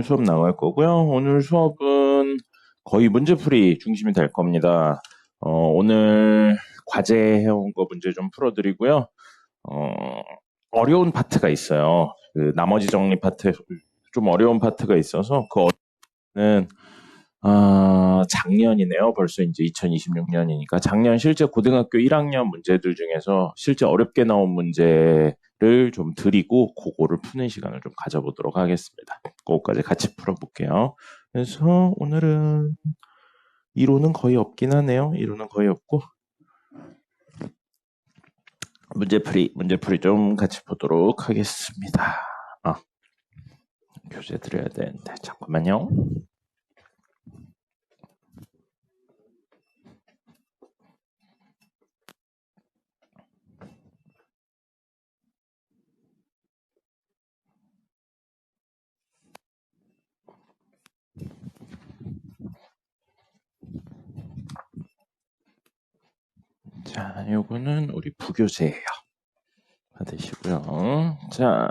오늘 수업 나갈 거고요. 오늘 수업은 거의 문제풀이 중심이 될 겁니다. 오늘 과제 해온 거 문제 좀 풀어드리고요. 어려운 파트가 있어요. 그 나머지 정리 파트, 좀 어려운 파트가 있어서 그는 작년이네요. 벌써 이제 2026년이니까 작년 실제 고등학교 1학년 문제들 중에서 실제 어렵게 나온 문제를 좀 드리고 그거를 푸는 시간을 좀 가져보도록 하겠습니다. 그거까지 같이 풀어볼게요. 그래서 오늘은 이론은 거의 없긴 하네요. 이론은 거의 없고 문제풀이 좀 같이 보도록 하겠습니다. 교재 드려야 되는데 잠깐만요. 자, 요거는 우리 부교재예요. 받으시고요. 자,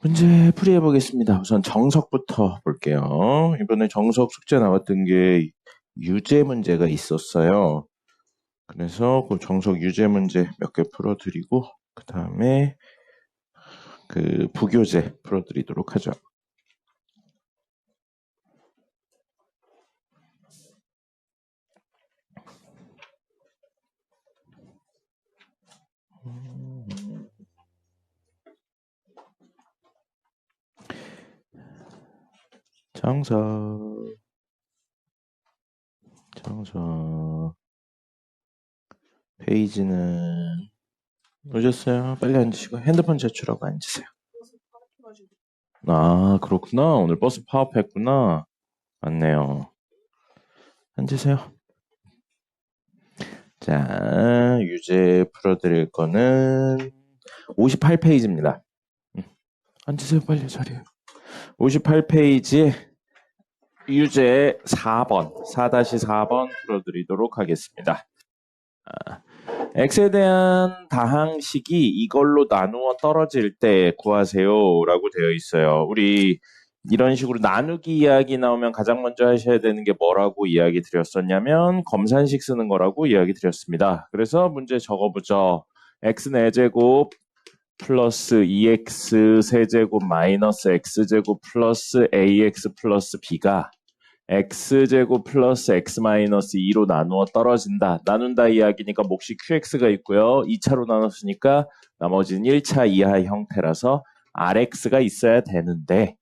문제 풀이해 보겠습니다. 우선 정석부터 볼게요. 이번에 정석 숙제 나왔던 게 유제 문제가 있었어요. 그래서 그 정석 유제 문제 몇 개 풀어드리고 그 다음에 그 부교재 풀어드리도록 하죠. 정석 페이지는 오셨어요? 빨리 앉으시고 핸드폰 제출하고 앉으세요. 아, 그렇구나. 오늘 버스 파업했구나. 맞네요. 앉으세요. 자, 유제 풀어드릴 거는 58페이지입니다. 앉으세요. 빨리 자리에. 58페이지에 유제 4번, 4-4번 풀어드리도록 하겠습니다. x에 대한 다항식이 이걸로 나누어 떨어질 때 구하세요 라고 되어 있어요. 우리 이런 식으로 나누기 이야기 나오면 가장 먼저 하셔야 되는 게 뭐라고 이야기 드렸었냐면 검산식 쓰는 거라고 이야기 드렸습니다. 그래서 문제 적어보죠. x 4제곱 플러스 2x 세제곱 마이너스 x제곱 플러스 ax 플러스 b가 x제곱 플러스 x 마이너스 2로 나누어 떨어진다. 나눈다 이야기니까 몫이 qx가 있고요. 2차로 나눴으니까 나머지는 1차 이하 형태라서 rx가 있어야 되는데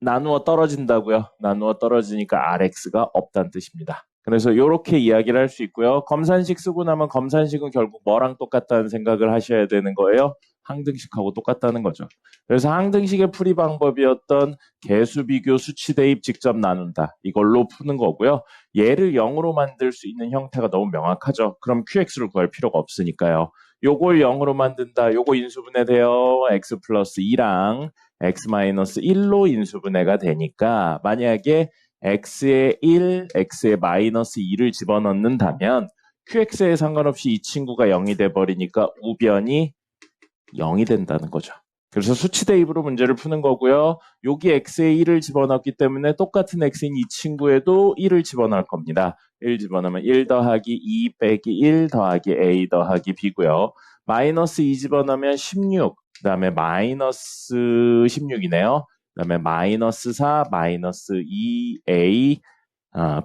나누어 떨어진다고요. 나누어 떨어지니까 rx가 없다는 뜻입니다. 그래서 이렇게 이야기를 할 수 있고요. 검산식 쓰고 나면 검산식은 결국 뭐랑 똑같다는 생각을 하셔야 되는 거예요. 항등식하고 똑같다는 거죠. 그래서 항등식의 풀이 방법이었던 개수 비교 수치 대입 직접 나눈다. 이걸로 푸는 거고요. 얘를 0으로 만들 수 있는 형태가 너무 명확하죠. 그럼 qx를 구할 필요가 없으니까요. 요걸 0으로 만든다. 요거 인수분해돼요. x 플러스 2랑 x 마이너스 1로 인수분해가 되니까 만약에 x에 1, x에 마이너스 2를 집어넣는다면 qx에 상관없이 이 친구가 0이 돼버리니까 우변이 0이 된다는 거죠. 그래서 수치 대입으로 문제를 푸는 거고요. 여기 x에 1을 집어넣기 때문에 똑같은 x인 이 친구에도 1을 집어넣을 겁니다. 1 집어넣으면 1 더하기 2 빼기 1 더하기 a 더하기 b고요. 마이너스 2 집어넣으면 16, 그 다음에 마이너스 16이네요. 그 다음에 마이너스 4, 마이너스 2a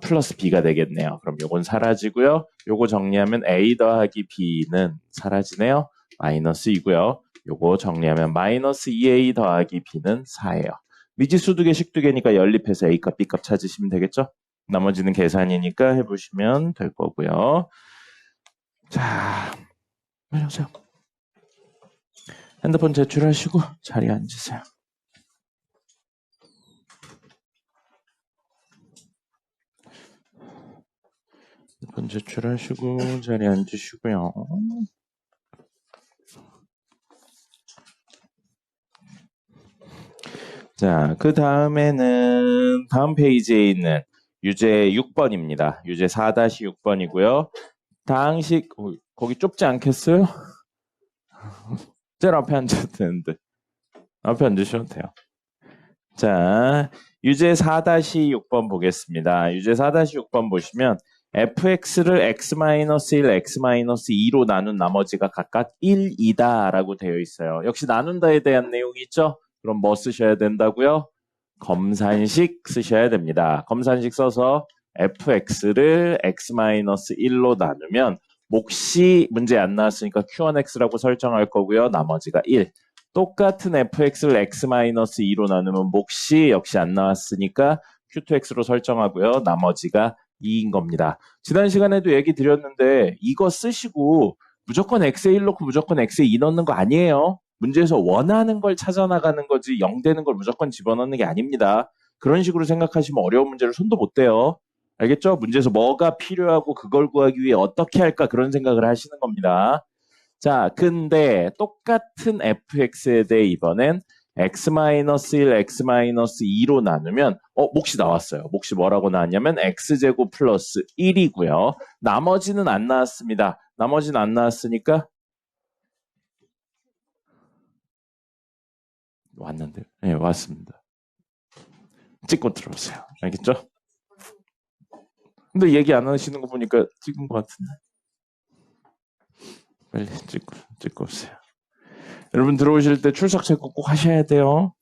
플러스 b가 되겠네요. 그럼 요건 사라지고요. 요거 정리하면 a 더하기 b는 사라지네요. 마이너스 2고요. 요거 정리하면 마이너스 2a 더하기 b는 4예요. 미지수 두 개, 식 두 개니까 연립해서 a값, b값 찾으시면 되겠죠? 나머지는 계산이니까 해보시면 될 거고요. 자, 빨리 오세요. 핸드폰 제출하시고 자리에 앉으세요. 핸드폰 제출하시고 자리에 앉으시고요. 자, 그 다음에는 다음 페이지에 있는 유제 6번입니다. 유제 4-6번이고요. 다항식 거기 좁지 않겠어요? 제일 앞에 앉아도 되는데 앞에 앉으셔도 돼요. 자, 유제 4-6번 보겠습니다. 유제 4-6번 보시면 fx를 x-1, x-2로 나눈 나머지가 각각 1이다 라고 되어 있어요. 역시 나눈다에 대한 내용이 있죠? 그럼 뭐 쓰셔야 된다고요? 검산식 쓰셔야 됩니다. 검산식 써서 fx를 x-1로 나누면 몫이 문제 안 나왔으니까 q1x라고 설정할 거고요. 나머지가 1. 똑같은 fx를 x-2로 나누면 몫이 역시 안 나왔으니까 q2x로 설정하고요. 나머지가 2인 겁니다. 지난 시간에도 얘기 드렸는데 이거 쓰시고 무조건 x에 1 넣고 무조건 x에 2 넣는 거 아니에요. 문제에서 원하는 걸 찾아 나가는 거지 0 되는 걸 무조건 집어넣는 게 아닙니다. 그런 식으로 생각하시면 어려운 문제를 손도 못 대요. 알겠죠? 문제에서 뭐가 필요하고 그걸 구하기 위해 어떻게 할까 그런 생각을 하시는 겁니다. 자, 근데 똑같은 fx에 대해 이번엔 x-1, x-2로 나누면 몫이 나왔어요. 몫이 뭐라고 나왔냐면 x제곱 플러스 1이고요. 나머지는 안 나왔습니다. 나머지는 안 나왔으니까 왔는데 네, 왔습니다. 찍고 들어오세요. 알겠죠? 근데 얘기 안 하시는 거 보니까 찍은 것 같은데. 빨리 찍고 오세요. 여러분 들어오실 때 출석 체크 꼭 하셔야 돼요.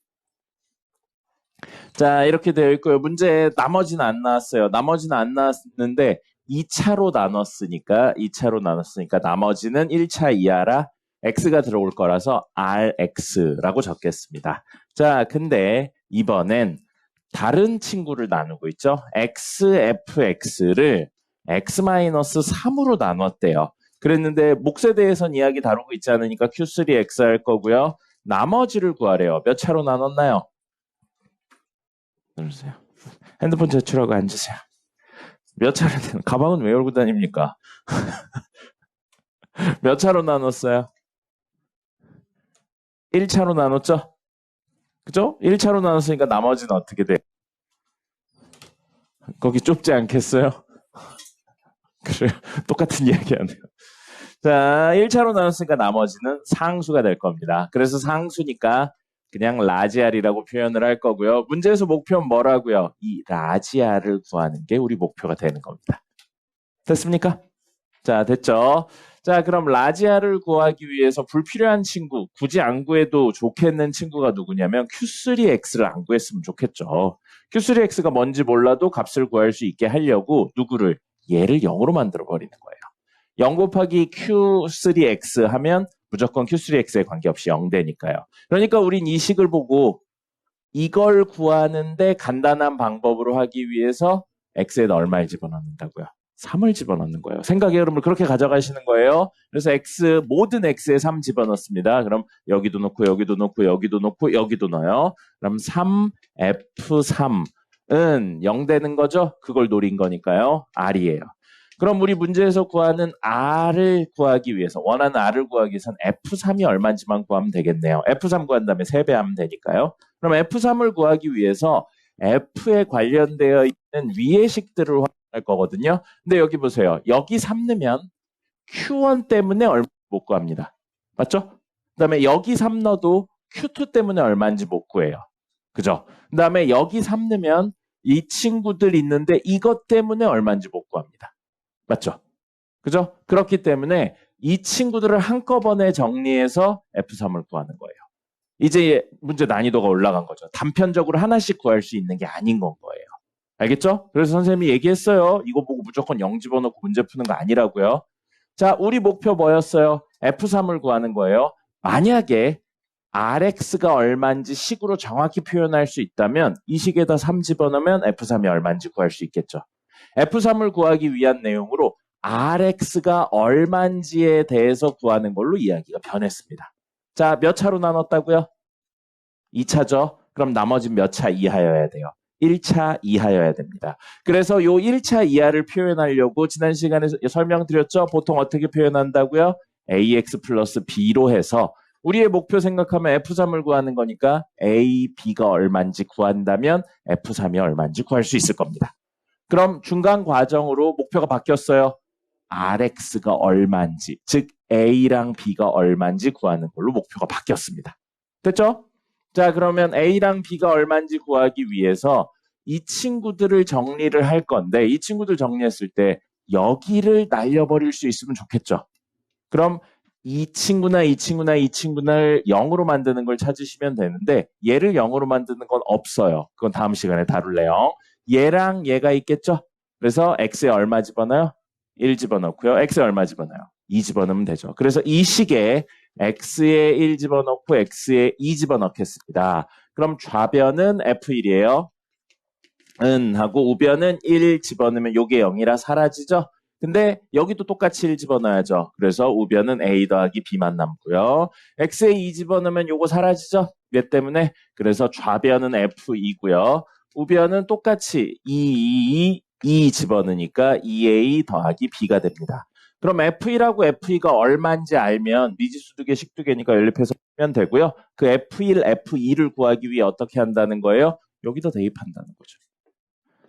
자, 이렇게 되어 있고요. 문제 나머지는 안 나왔어요. 나머지는 안 나왔는데 2차로 나눴으니까 나머지는 1차 이하라 x가 들어올 거라서 rx라고 적겠습니다. 자, 근데 이번엔 다른 친구를 나누고 있죠. xfx를 x-3으로 나눴대요. 그랬는데 몫에 대해서는 이야기 다루고 있지 않으니까 q3x 할 거고요. 나머지를 구하래요. 몇 차로 나눴나요? 누르세요. 핸드폰 제출하고 앉으세요. 몇 차로 가방은 왜 열고 다닙니까? 몇 차로 나눴어요? 1차로 나눴죠? 그죠? 1차로 나눴으니까 나머지는 어떻게 돼? 거기 좁지 않겠어요? 그래요. 똑같은 이야기 하네요. 자, 1차로 나눴으니까 나머지는 상수가 될 겁니다. 그래서 상수니까 그냥 라지알이라고 표현을 할 거고요. 문제에서 목표는 뭐라고요? 이 라지알을 구하는 게 우리 목표가 되는 겁니다. 됐습니까? 자, 됐죠? 자, 그럼 라지알을 구하기 위해서 불필요한 친구, 굳이 안 구해도 좋겠는 친구가 누구냐면 Q3X를 안 구했으면 좋겠죠. Q3X가 뭔지 몰라도 값을 구할 수 있게 하려고 누구를? 얘를 0으로 만들어 버리는 거예요. 0 곱하기 Q3X 하면 무조건 Q3X에 관계없이 0 되니까요. 그러니까 우린 이 식을 보고 이걸 구하는데 간단한 방법으로 하기 위해서 X에다 얼마를 집어넣는다고요? 3을 집어넣는 거예요. 생각의 흐름을 그렇게 가져가시는 거예요. 그래서 모든 X에 3 집어넣습니다. 그럼 여기도 넣고 여기도 넣고 여기도 넣고 여기도 넣어요. 그럼 3F3은 0 되는 거죠? 그걸 노린 거니까요. R이에요. 그럼 우리 문제에서 구하는 R을 구하기 위해서 원하는 R을 구하기 위해서는 F3이 얼마인지만 구하면 되겠네요. F3 구한 다음에 3배 하면 되니까요. 그럼 F3을 구하기 위해서 F에 관련되어 있는 위의 식들을 확인할 거거든요. 근데 여기 보세요. 여기 3 넣으면 Q1 때문에 얼마 못 구합니다. 맞죠? 그 다음에 여기 3 넣어도 Q2 때문에 얼마인지 못 구해요. 그죠? 그 다음에 여기 3 넣으면 이 친구들 있는데 이것 때문에 얼마인지 못 구합니다. 맞죠? 그죠? 그렇기 때문에 이 친구들을 한꺼번에 정리해서 F3을 구하는 거예요. 이제 문제 난이도가 올라간 거죠. 단편적으로 하나씩 구할 수 있는 게 아닌 건 거예요. 알겠죠? 그래서 선생님이 얘기했어요. 이거 보고 무조건 0 집어넣고 문제 푸는 거 아니라고요. 자, 우리 목표 뭐였어요? F3을 구하는 거예요. 만약에 RX가 얼마인지 식으로 정확히 표현할 수 있다면 이 식에다 3 집어넣으면 F3이 얼마인지 구할 수 있겠죠. F3을 구하기 위한 내용으로 RX가 얼마인지에 대해서 구하는 걸로 이야기가 변했습니다. 자, 몇 차로 나눴다고요? 2차죠. 그럼 나머지는 몇 차 이하여야 돼요? 1차 이하여야 됩니다. 그래서 요 1차 이하를 표현하려고 지난 시간에 설명드렸죠? 보통 어떻게 표현한다고요? AX 플러스 B로 해서 우리의 목표 생각하면 F3을 구하는 거니까 A, B가 얼마인지 구한다면 F3이 얼마인지 구할 수 있을 겁니다. 그럼 중간 과정으로 목표가 바뀌었어요. RX가 얼마인지, 즉 A랑 B가 얼마인지 구하는 걸로 목표가 바뀌었습니다. 됐죠? 자, 그러면 A랑 B가 얼마인지 구하기 위해서 이 친구들을 정리를 할 건데 이 친구들 정리했을 때 여기를 날려버릴 수 있으면 좋겠죠. 그럼 이 친구나 이 친구나 이 친구를 0으로 만드는 걸 찾으시면 되는데 얘를 0으로 만드는 건 없어요. 그건 다음 시간에 다룰래요. 얘랑 얘가 있겠죠? 그래서 x에 얼마 집어넣어요? 1 집어넣고요. x에 얼마 집어넣어요? 2 집어넣으면 되죠. 그래서 이 식에 x에 1 집어넣고 x에 2 집어넣겠습니다. 그럼 좌변은 f1이에요. 하고 우변은 1 집어넣으면 요게 0이라 사라지죠? 근데 여기도 똑같이 1 집어넣어야죠. 그래서 우변은 a 더하기 b만 남고요. x에 2 집어넣으면 요거 사라지죠? 얘 때문에. 그래서 좌변은 f2고요. 우변은 똑같이 2 집어넣으니까 2a 더하기 b가 됩니다. 그럼 f1하고 f2가 얼마인지 알면 미지수두개, 식두개니까 연립해서 하면 되고요. 그 f1, f2를 구하기 위해 어떻게 한다는 거예요? 여기다 대입한다는 거죠.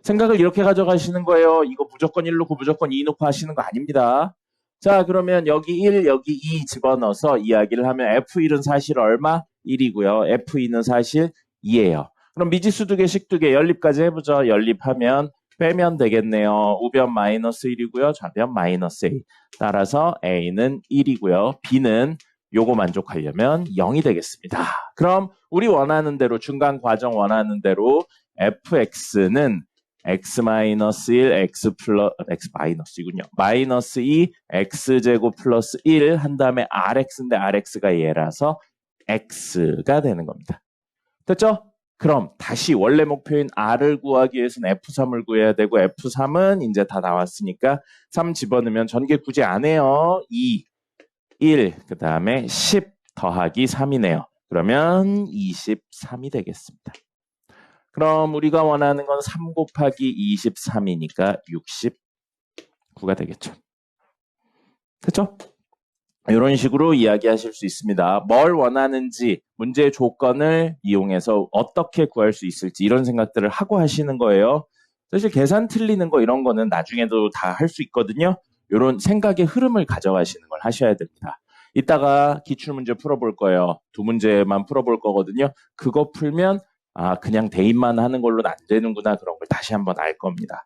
생각을 이렇게 가져가시는 거예요. 이거 무조건 1 놓고 무조건 2 놓고 하시는 거 아닙니다. 자, 그러면 여기 1, 여기 2 집어넣어서 이야기를 하면 F1은 사실 얼마? 1이고요. F2는 사실 2예요. 그럼 미지수 두 개, 식 두 개 연립까지 해보죠. 연립하면 빼면 되겠네요. 우변 마이너스 1이고요. 좌변 마이너스 1. 따라서 A는 1이고요. B는 요거 만족하려면 0이 되겠습니다. 그럼 우리 원하는 대로 중간 과정 원하는 대로 fx는 x-1, x 마이너스이군요. 마이너스 2, x제곱 플러스 1 한 다음에 rx인데 rx가 얘라서 x가 되는 겁니다. 됐죠? 그럼 다시 원래 목표인 r을 구하기 위해서는 f3을 구해야 되고 f3은 이제 다 나왔으니까 3 집어넣으면 전개 굳이 안 해요. 2, 1, 그 다음에 10 더하기 3이네요. 그러면 23이 되겠습니다. 그럼 우리가 원하는 건 3 곱하기 23이니까 69가 되겠죠. 그렇죠? 이런 식으로 이야기하실 수 있습니다. 뭘 원하는지 문제의 조건을 이용해서 어떻게 구할 수 있을지 이런 생각들을 하고 하시는 거예요. 사실 계산 틀리는 거 이런 거는 나중에도 다 할 수 있거든요. 이런 생각의 흐름을 가져가시는 걸 하셔야 됩니다. 이따가 기출문제 풀어볼 거예요. 2문제만 풀어볼 거거든요. 그거 풀면 그냥 대입만 하는 걸로는 안 되는구나 그런 걸 다시 한번 알 겁니다.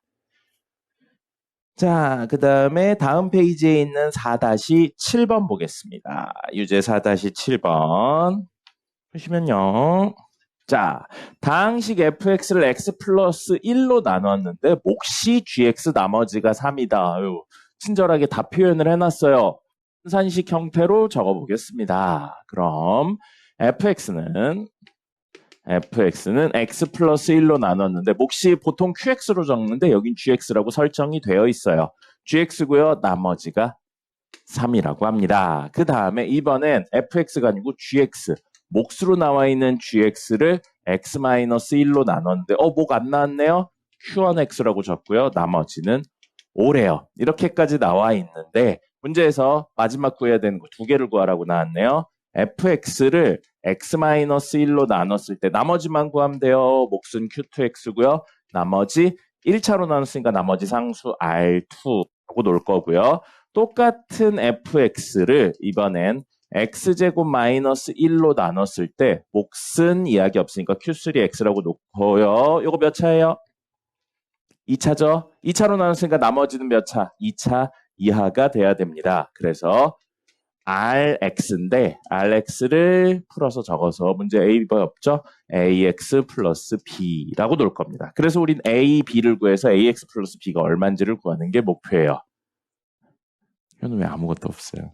자, 그 다음에 다음 페이지에 있는 4-7번 보겠습니다. 유제 4-7번 보시면요. 자, 다항식 fx를 x 플러스 1로 나눴는데 몫이 gx 나머지가 3이다. 아유, 친절하게 다 표현을 해놨어요. 분산식 형태로 적어보겠습니다. 그럼 fx는 x 플러스 1로 나눴는데 몫이 보통 qx로 적는데 여긴 gx라고 설정이 되어 있어요. gx고요. 나머지가 3이라고 합니다. 그 다음에 이번엔 fx가 아니고 gx, 몫으로 나와 있는 gx를 x-1로 나눴는데 몫 안 나왔네요. q1x라고 적고요. 나머지는 5래요. 이렇게까지 나와 있는데 문제에서 마지막 구해야 되는 거 2개를 구하라고 나왔네요. fx를 x-1로 나눴을 때 나머지만 구하면 돼요. 몫은 q2x고요. 나머지 1차로 나눴으니까 나머지 상수 r2라고 놓을 거고요. 똑같은 fx를 이번엔 x제곱 마이너스 1로 나눴을 때 몫은 이야기 없으니까 q3x라고 놓고요. 이거 몇 차예요? 2차죠? 2차로 나눴으니까 나머지는 몇 차? 2차 이하가 돼야 됩니다. 그래서 rx인데 rx를 풀어서 적어서 문제 a, b 없죠? ax 플러스 b라고 놓을 겁니다. 그래서 우린 a, b를 구해서 ax 플러스 b가 얼마인지를 구하는 게 목표예요. 이건 왜 아무것도 없어요?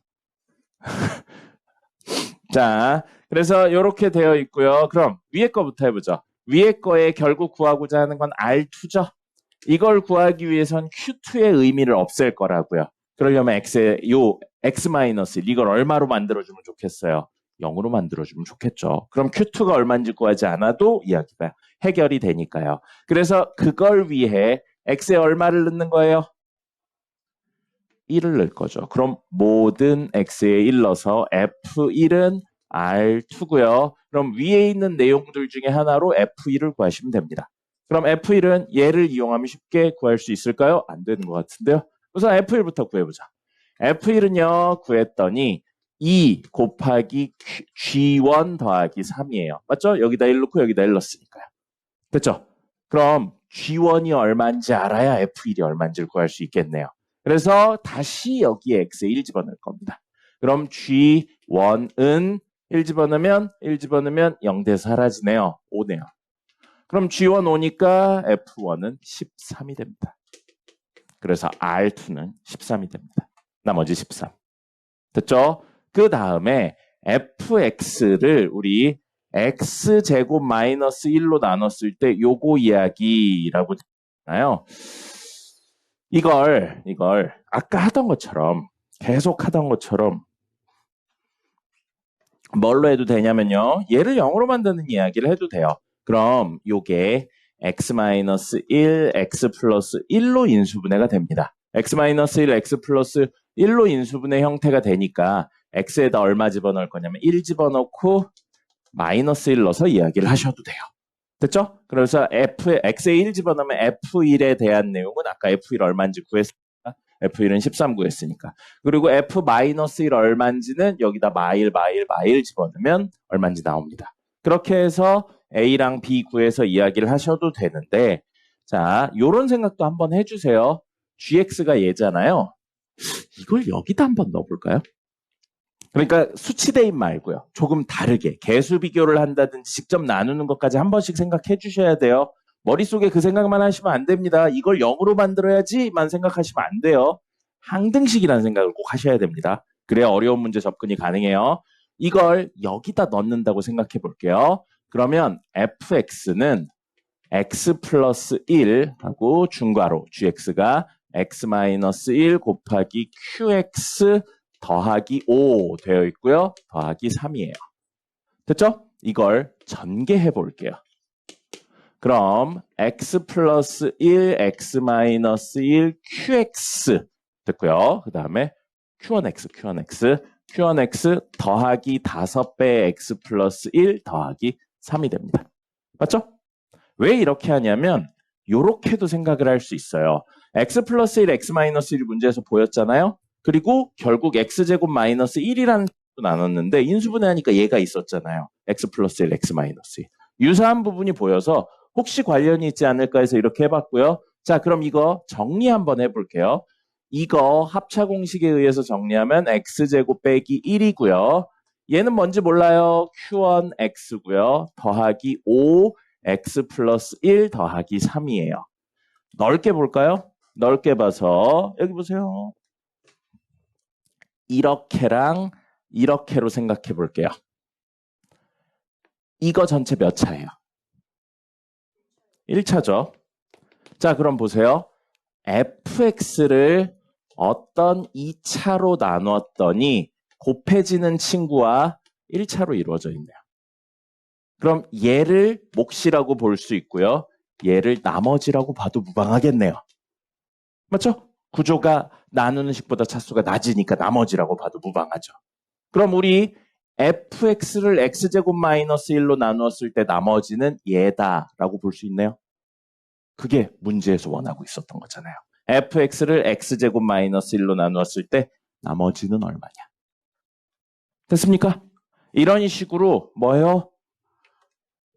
자, 그래서 이렇게 되어 있고요. 그럼 위에 거부터 해보죠. 위에 거에 결국 구하고자 하는 건 R2죠. 이걸 구하기 위해선 Q2의 의미를 없앨 거라고요. 그러려면 X-1 이걸 얼마로 만들어주면 좋겠어요? 0으로 만들어주면 좋겠죠. 그럼 Q2가 얼마인지 구하지 않아도 이야기가 해결이 되니까요. 그래서 그걸 위해 X에 얼마를 넣는 거예요? 1을 넣을 거죠. 그럼 모든 X에 1 넣어서 F1은 R2고요. 그럼 위에 있는 내용들 중에 하나로 F1을 구하시면 됩니다. 그럼 F1은 얘를 이용하면 쉽게 구할 수 있을까요? 안 되는 것 같은데요. 우선 F1부터 구해보자. F1은요, 구했더니 2 곱하기 G1 더하기 3이에요. 맞죠? 여기다 1 넣고 여기다 1 넣었으니까요. 됐죠? 그럼 G1이 얼마인지 알아야 F1이 얼마인지를 구할 수 있겠네요. 그래서 다시 여기에 X에 1 집어넣을 겁니다. 그럼 G1은 1 집어넣으면 0대 사라지네요. 5네요. 그럼 G1 5니까 F1은 13이 됩니다. 그래서 R2는 13이 됩니다. 나머지 13. 됐죠? 그 다음에 fx를 우리 x제곱 마이너스 1로 나눴을 때 요거 이야기라고 했잖아요. 이걸 아까 하던 것처럼 계속 하던 것처럼 뭘로 해도 되냐면요. 얘를 0으로 만드는 이야기를 해도 돼요. 그럼 요게 x-1, x 플러스 1로 인수분해가 됩니다. x-1, x 플러스 1로 인수분해 형태가 되니까 x에다 얼마 집어넣을 거냐면 1 집어넣고 마이너스 1 넣어서 이야기를 하셔도 돼요. 됐죠? 그래서 x에 1 집어넣으면 f1에 대한 내용은 아까 f1 얼마인지 구했으니까 f1은 13 구했으니까. 그리고 f-1 얼마인지는 여기다 마일 집어넣으면 얼마인지 나옵니다. 그렇게 해서 A랑 B 구해서 이야기를 하셔도 되는데 자, 요런 생각도 한번 해주세요. gx가 얘잖아요. 이걸 여기다 한번 넣어볼까요? 그러니까 수치 대입 말고요. 조금 다르게 개수 비교를 한다든지 직접 나누는 것까지 한 번씩 생각해 주셔야 돼요. 머릿속에 그 생각만 하시면 안 됩니다. 이걸 0으로 만들어야지만 생각하시면 안 돼요. 항등식이라는 생각을 꼭 하셔야 됩니다. 그래야 어려운 문제 접근이 가능해요. 이걸 여기다 넣는다고 생각해 볼게요. 그러면 fx는 x 플러스 1하고 중괄호 gx가 x-1 곱하기 qx 더하기 5 되어 있고요. 더하기 3이에요. 됐죠? 이걸 전개해 볼게요. 그럼 x 플러스 1, x 마이너스 1, qx 됐고요. 그 다음에 q1x 더하기 5배 x 플러스 1 더하기 3이 됩니다. 맞죠? 왜 이렇게 하냐면 요렇게도 생각을 할 수 있어요. x 플러스 1, x 마이너스 1이 문제에서 보였잖아요. 그리고 결국 x제곱 마이너스 1이라는 도 나눴는데 인수분해하니까 얘가 있었잖아요. x 플러스 1, x 마이너스 1. 유사한 부분이 보여서 혹시 관련이 있지 않을까 해서 이렇게 해봤고요. 자, 그럼 이거 정리 한번 해볼게요. 이거 합차 공식에 의해서 정리하면 x제곱 빼기 1이고요. 얘는 뭔지 몰라요. q1x고요. 더하기 5 x 플러스 1 더하기 3이에요. 넓게 볼까요? 넓게 봐서 여기 보세요. 이렇게랑 이렇게로 생각해 볼게요. 이거 전체 몇 차예요? 1차죠. 자, 그럼 보세요. fx를 어떤 2차로 나누었더니 곱해지는 친구와 1차로 이루어져 있네요. 그럼 얘를 몫이라고 볼 수 있고요. 얘를 나머지라고 봐도 무방하겠네요. 맞죠? 구조가 나누는 식보다 차수가 낮으니까 나머지라고 봐도 무방하죠. 그럼 우리 fx를 x제곱 마이너스 1로 나누었을 때 나머지는 얘다라고 볼 수 있네요. 그게 문제에서 원하고 있었던 거잖아요. fx를 x제곱 마이너스 1로 나누었을 때 나머지는 얼마냐. 됐습니까? 이런 식으로 뭐예요?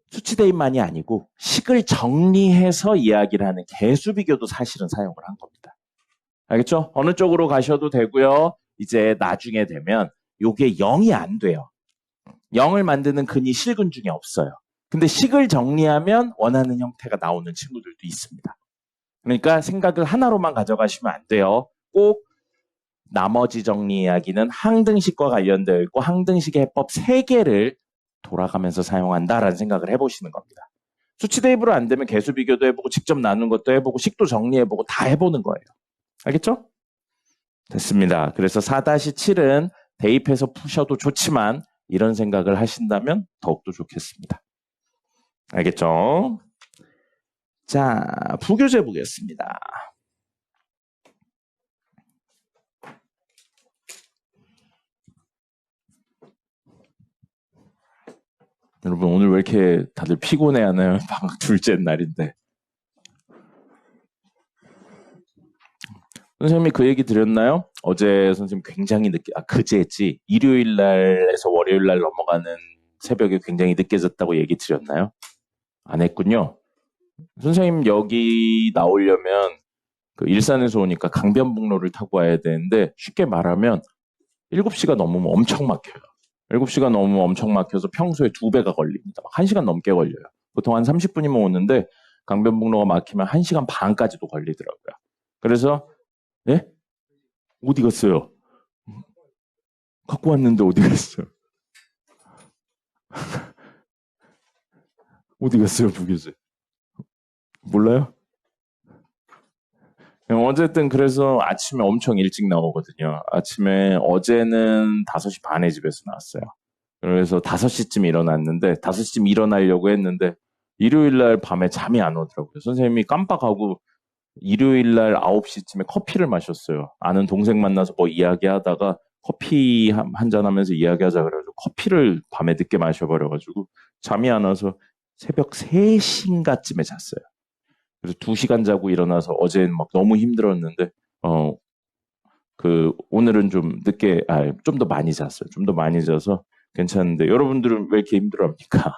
수치 대입만이 아니고 식을 정리해서 이야기를 하는 개수 비교도 사실은 사용을 한 겁니다. 알겠죠? 어느 쪽으로 가셔도 되고요. 이제 나중에 되면 요게 0이 안 돼요. 0을 만드는 근이 실근 중에 없어요. 근데 식을 정리하면 원하는 형태가 나오는 친구들도 있습니다. 그러니까 생각을 하나로만 가져가시면 안 돼요. 꼭 나머지 정리 이야기는 항등식과 관련되어 있고 항등식의 해법 3개를 돌아가면서 사용한다라는 생각을 해보시는 겁니다. 수치 대입으로 안 되면 개수 비교도 해보고 직접 나눈 것도 해보고 식도 정리해보고 다 해보는 거예요. 알겠죠? 됐습니다. 그래서 4-7은 대입해서 푸셔도 좋지만 이런 생각을 하신다면 더욱더 좋겠습니다. 알겠죠? 자, 부교재 보겠습니다. 여러분 오늘 왜 이렇게 다들 피곤해하나요? 방학 둘째 날인데. 선생님이 그 얘기 드렸나요? 어제 선생님 굉장히 늦게, 그제지. 일요일 날에서 월요일 날 넘어가는 새벽에 굉장히 늦게 잤다고 얘기 드렸나요? 안 했군요. 선생님 여기 나오려면 그 일산에서 오니까 강변북로를 타고 와야 되는데 쉽게 말하면 7시가 넘으면 엄청 막혀요. 7시가 넘으면 엄청 막혀서 평소에 2배가 걸립니다. 막 1시간 넘게 걸려요. 보통 한 30분이면 오는데 강변북로가 막히면 1시간 반까지도 걸리더라고요. 그래서 예? 어디 갔어요? 갖고 왔는데 어디 갔어요? 어디 갔어요, 부교재? 몰라요? 어쨌든 그래서 아침에 엄청 일찍 나오거든요. 아침에 어제는 5시 반에 집에서 나왔어요. 그래서 5시쯤 일어났는데 5시쯤 일어나려고 했는데 일요일 날 밤에 잠이 안 오더라고요. 선생님이 깜빡하고 일요일 날 9시쯤에 커피를 마셨어요. 아는 동생 만나서 뭐 이야기하다가 커피 한 잔 하면서 이야기하자 그래가지고 커피를 밤에 늦게 마셔버려가지고 잠이 안 와서 새벽 3시인가쯤에 잤어요. 그래서 2시간 자고 일어나서 어제는 막 너무 힘들었는데 어 오늘은 좀 늦게 좀 더 많이 잤어요. 좀 더 많이 자서 괜찮은데 여러분들은 왜 이렇게 힘들어합니까?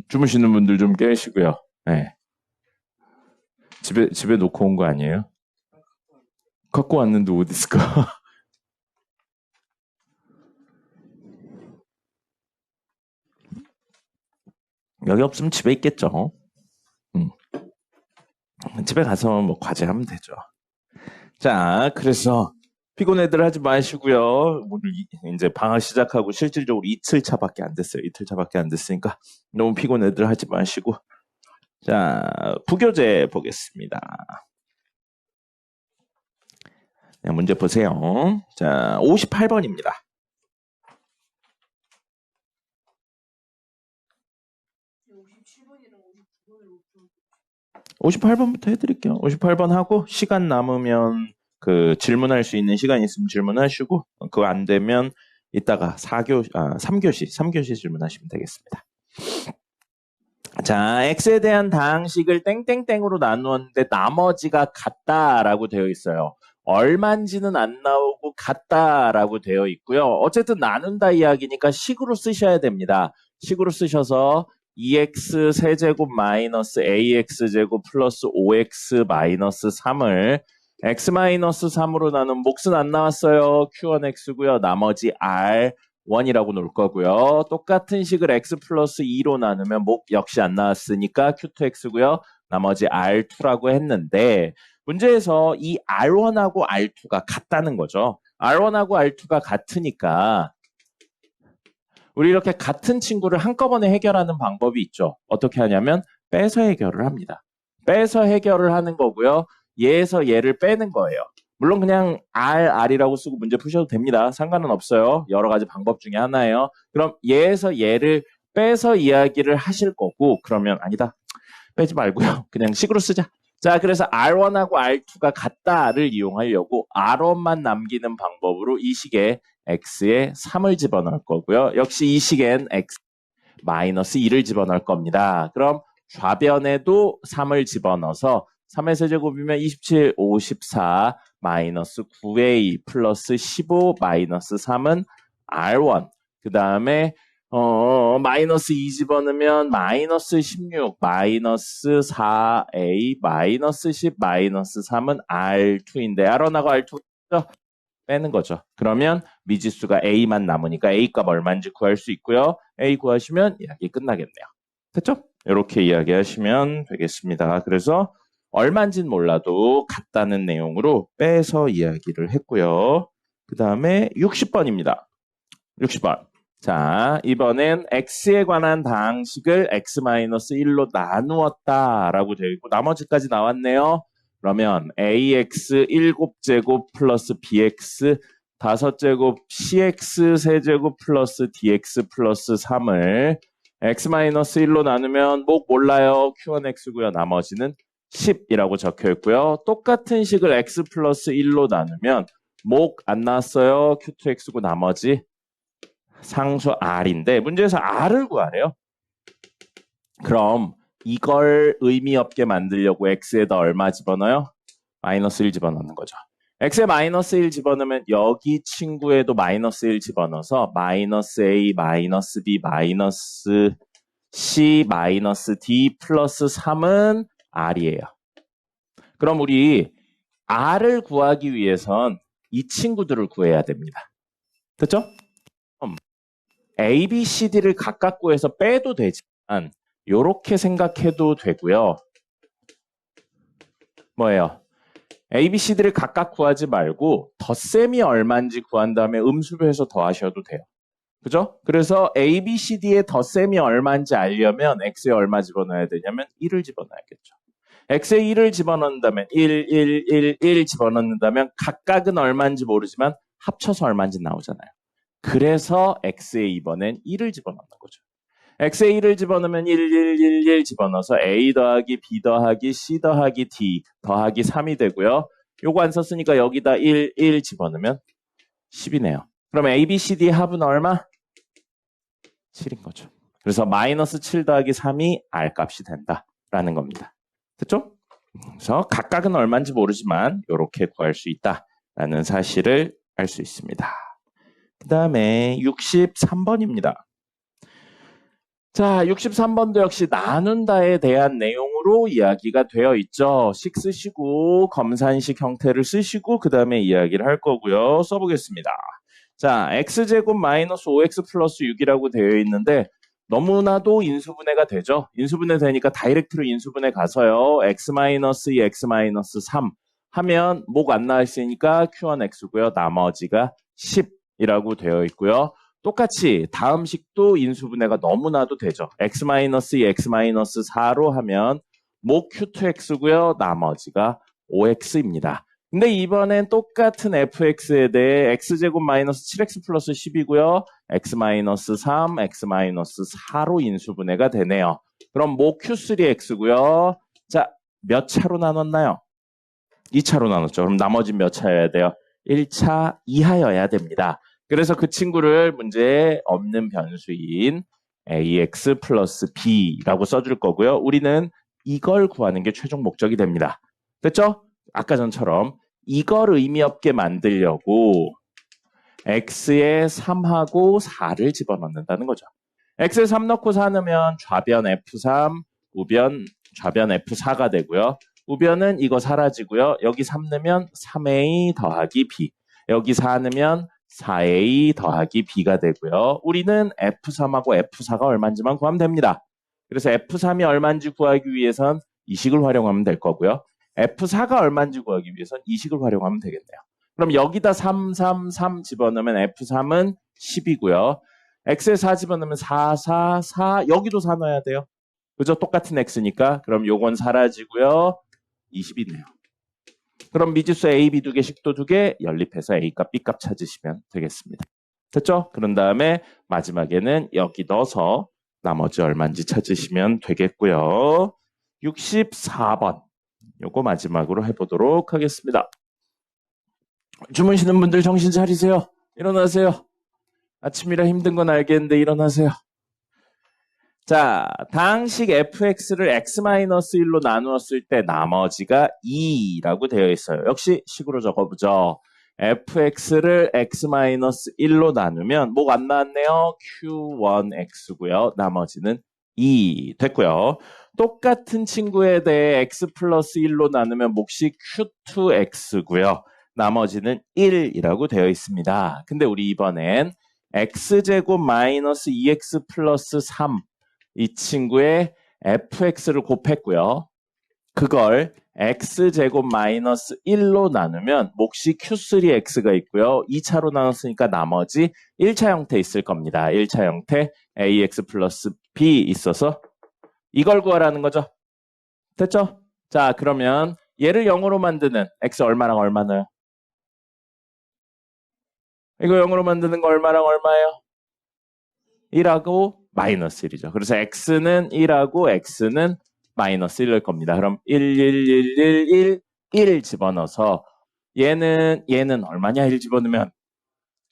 주무시는 분들 좀 깨시고요. 네. 집에 놓고 온 거 아니에요? 갖고 왔는데 어디 있을까? 여기 없으면 집에 있겠죠. 음. 집에 가서 뭐 과제하면 되죠. 자, 그래서 피곤해들 하지 마시고요. 오늘 이제 방학 시작하고 실질적으로 이틀 차밖에 안 됐어요. 이틀 차밖에 안 됐으니까 너무 피곤해들 하지 마시고. 자, 부교재 보겠습니다. 네, 문제 보세요. 자, 58번입니다. 58번부터 해드릴게요. 58번 하고 시간 남으면 그 질문할 수 있는 시간 있으면 질문하시고 그거 안 되면 이따가 3교시 질문하시면 되겠습니다. 자, x에 대한 다항식을 땡땡땡으로 나누었는데 나머지가 같다라고 되어 있어요. 얼만지는 안 나오고 같다라고 되어 있고요. 어쨌든 나눈다 이야기니까 식으로 쓰셔야 됩니다. 식으로 쓰셔서 2x 세제곱 마이너스 ax 제곱 플러스 5x 마이너스 3을 x 마이너스 3으로 나눈 몫은 안 나왔어요. q1x고요. 나머지 r 1이라고 놓을 거고요. 똑같은 식을 x 플러스 2로 나누면 목 역시 안 나왔으니까 q2x고요. 나머지 r2라고 했는데 문제에서 이 r1하고 r2가 같다는 거죠. r1하고 r2가 같으니까 우리 이렇게 같은 친구를 한꺼번에 해결하는 방법이 있죠. 어떻게 하냐면 빼서 해결을 합니다. 빼서 해결을 하는 거고요. 얘에서 얘를 빼는 거예요. 물론 그냥 R이라고 쓰고 문제 푸셔도 됩니다. 상관은 없어요. 여러 가지 방법 중에 하나예요. 그럼 얘에서 얘를 빼서 이야기를 하실 거고 그러면 아니다. 빼지 말고요. 그냥 식으로 쓰자. 자, 그래서 R1하고 R2가 같다를 이용하려고 R1만 남기는 방법으로 이 식에 X에 3을 집어넣을 거고요. 역시 이 식엔 X 마이너스 2를 집어넣을 겁니다. 그럼 좌변에도 3을 집어넣어서 3의 세제곱이면 27, 54 마이너스 9a 플러스 15 마이너스 3은 R1. 그 다음에 마이너스 2 집어넣으면 마이너스 16 마이너스 4a 마이너스 10 마이너스 3은 R2인데 R1하고 R2 빼는 거죠. 그러면 미지수가 a만 남으니까 a 값 얼마인지 구할 수 있고요. a 구하시면 이야기 끝나겠네요. 됐죠? 이렇게 이야기하시면 되겠습니다. 그래서 얼마인지는 몰라도 같다는 내용으로 빼서 이야기를 했고요. 그 다음에 60번입니다. 60번. 자, 이번엔 x에 관한 다항식을 x-1로 나누었다라고 되어 있고 나머지까지 나왔네요. 그러면 ax 7제곱 플러스 bx 5제곱 cx 세제곱 플러스 dx 플러스 3을 x-1로 나누면 목 몰라요. q1x고요. 나머지는 10이라고 적혀 있고요. 똑같은 식을 x 플러스 1로 나누면 목 안 나왔어요. q2x고 나머지 상수 r인데 문제에서 r을 구하래요. 그럼 이걸 의미 없게 만들려고 x에다 얼마 집어넣어요? 마이너스 1 집어넣는 거죠. x에 마이너스 1 집어넣으면 여기 친구에도 마이너스 1 집어넣어서 마이너스 a 마이너스 b 마이너스 c 마이너스 d 플러스 3은 r이에요. 그럼 우리 r을 구하기 위해선 이 친구들을 구해야 됩니다. 됐죠? a, b, c, d를 각각 구해서 빼도 되지만 이렇게 생각해도 되고요. 뭐예요? a, b, c, d를 각각 구하지 말고 덧셈이 얼마인지 구한 다음에 음수표에서 더하셔도 돼요. 그죠? 그래서 a, b, c, d의 덧셈이 얼마인지 알려면 x에 얼마 집어넣어야 되냐면 1을 집어넣어야겠죠. x에 1을 집어넣는다면 1 집어넣는다면 각각은 얼마인지 모르지만 합쳐서 얼마인지 나오잖아요. 그래서 x에 이번엔 1을 집어넣는 거죠. x에 1을 집어넣으면 1 집어넣어서 a 더하기 b 더하기 c 더하기 d 더하기 3이 되고요. 요거 안 썼으니까 여기다 1 집어넣으면 10이네요. 그럼 a, b, c, d 합은 얼마? 7인 거죠. 그래서 마이너스 7 더하기 3이 r 값이 된다라는 겁니다. 됐죠? 그래서 각각은 얼마인지 모르지만 이렇게 구할 수 있다라는 사실을 알 수 있습니다. 그 다음에 63번입니다. 자, 63번도 역시 나눈다에 대한 내용으로 이야기가 되어 있죠. 식 쓰시고 검산식 형태를 쓰시고 그 다음에 이야기를 할 거고요. 써보겠습니다. 자, x제곱 마이너스 5x 플러스 6이라고 되어 있는데 너무나도 인수분해가 되죠. 인수분해 되니까 다이렉트로 인수분해 가서요. x 마이너스 2, x 마이너스 3 하면 목 안 나와 있으니까 q1x고요. 나머지가 10이라고 되어 있고요. 똑같이 다음 식도 인수분해가 너무나도 되죠. x 마이너스 2, x 마이너스 4로 하면 목 q2x고요. 나머지가 5x입니다. 근데 이번엔 똑같은 fx에 대해 x제곱 마이너스 7x 플러스 10이고요. x 마이너스 3, x 마이너스 4로 인수분해가 되네요. 그럼 모 q3x고요. 자, 몇 차로 나눴나요? 2차로 나눴죠. 그럼 나머지 몇 차여야 돼요? 1차 이하여야 됩니다. 그래서 그 친구를 문제에 없는 변수인 ax 플러스 b라고 써줄 거고요. 우리는 이걸 구하는 게 최종 목적이 됩니다. 됐죠? 아까 전처럼 이걸 의미 없게 만들려고 x에 3하고 4를 집어넣는다는 거죠. x에 3 넣고 4 넣으면 좌변 f3, 우변 좌변 f4가 되고요. 우변은 이거 사라지고요. 여기 3 넣으면 3a 더하기 b, 여기 4 넣으면 4a 더하기 b가 되고요. 우리는 f3하고 f4가 얼마인지만 구하면 됩니다. 그래서 f3이 얼마인지 구하기 위해선 이 식을 활용하면 될 거고요. F4가 얼마인지 구하기 위해선 이 식을 활용하면 되겠네요. 그럼 여기다 3 집어넣으면 F3은 10이고요. X에 4 집어넣으면 4 여기도 4 넣어야 돼요. 그죠? 똑같은 X니까. 그럼 요건 사라지고요. 20이네요. 그럼 미지수 A, B 두 개, 식도 두 개 연립해서 A값, B값 찾으시면 되겠습니다. 됐죠? 그런 다음에 마지막에는 여기 넣어서 나머지 얼마인지 찾으시면 되겠고요. 64번. 요거 마지막으로 해보도록 하겠습니다. 주무시는 분들 정신 차리세요. 일어나세요. 아침이라 힘든 건 알겠는데 일어나세요. 자, 당식 fx를 x-1로 나누었을 때 나머지가 2라고 되어 있어요. 역시 식으로 적어보죠. fx를 x-1로 나누면 목 안 나왔네요. q1x고요. 나머지는 2 됐고요. 똑같은 친구에 대해 x 플러스 1로 나누면 몫이 q2x고요. 나머지는 1이라고 되어 있습니다. 근데 우리 이번엔 x제곱 마이너스 2x 플러스 3 이 친구의 fx를 곱했고요. 그걸 x제곱 마이너스 1로 나누면 몫이 q3x가 있고요. 2차로 나눴으니까 나머지 1차 형태 있을 겁니다. 1차 형태 ax 플러스 b 있어서 이걸 구하라는 거죠. 됐죠? 자, 그러면 얘를 0으로 만드는 x 얼마랑 얼마나요? 이거 0으로 만드는 거 얼마랑 얼마예요? 1하고 마이너스 1이죠. 그래서 x는 1하고 x는 마이너스 1일 겁니다. 그럼 1 집어넣어서 얘는 얼마냐? 1 집어넣으면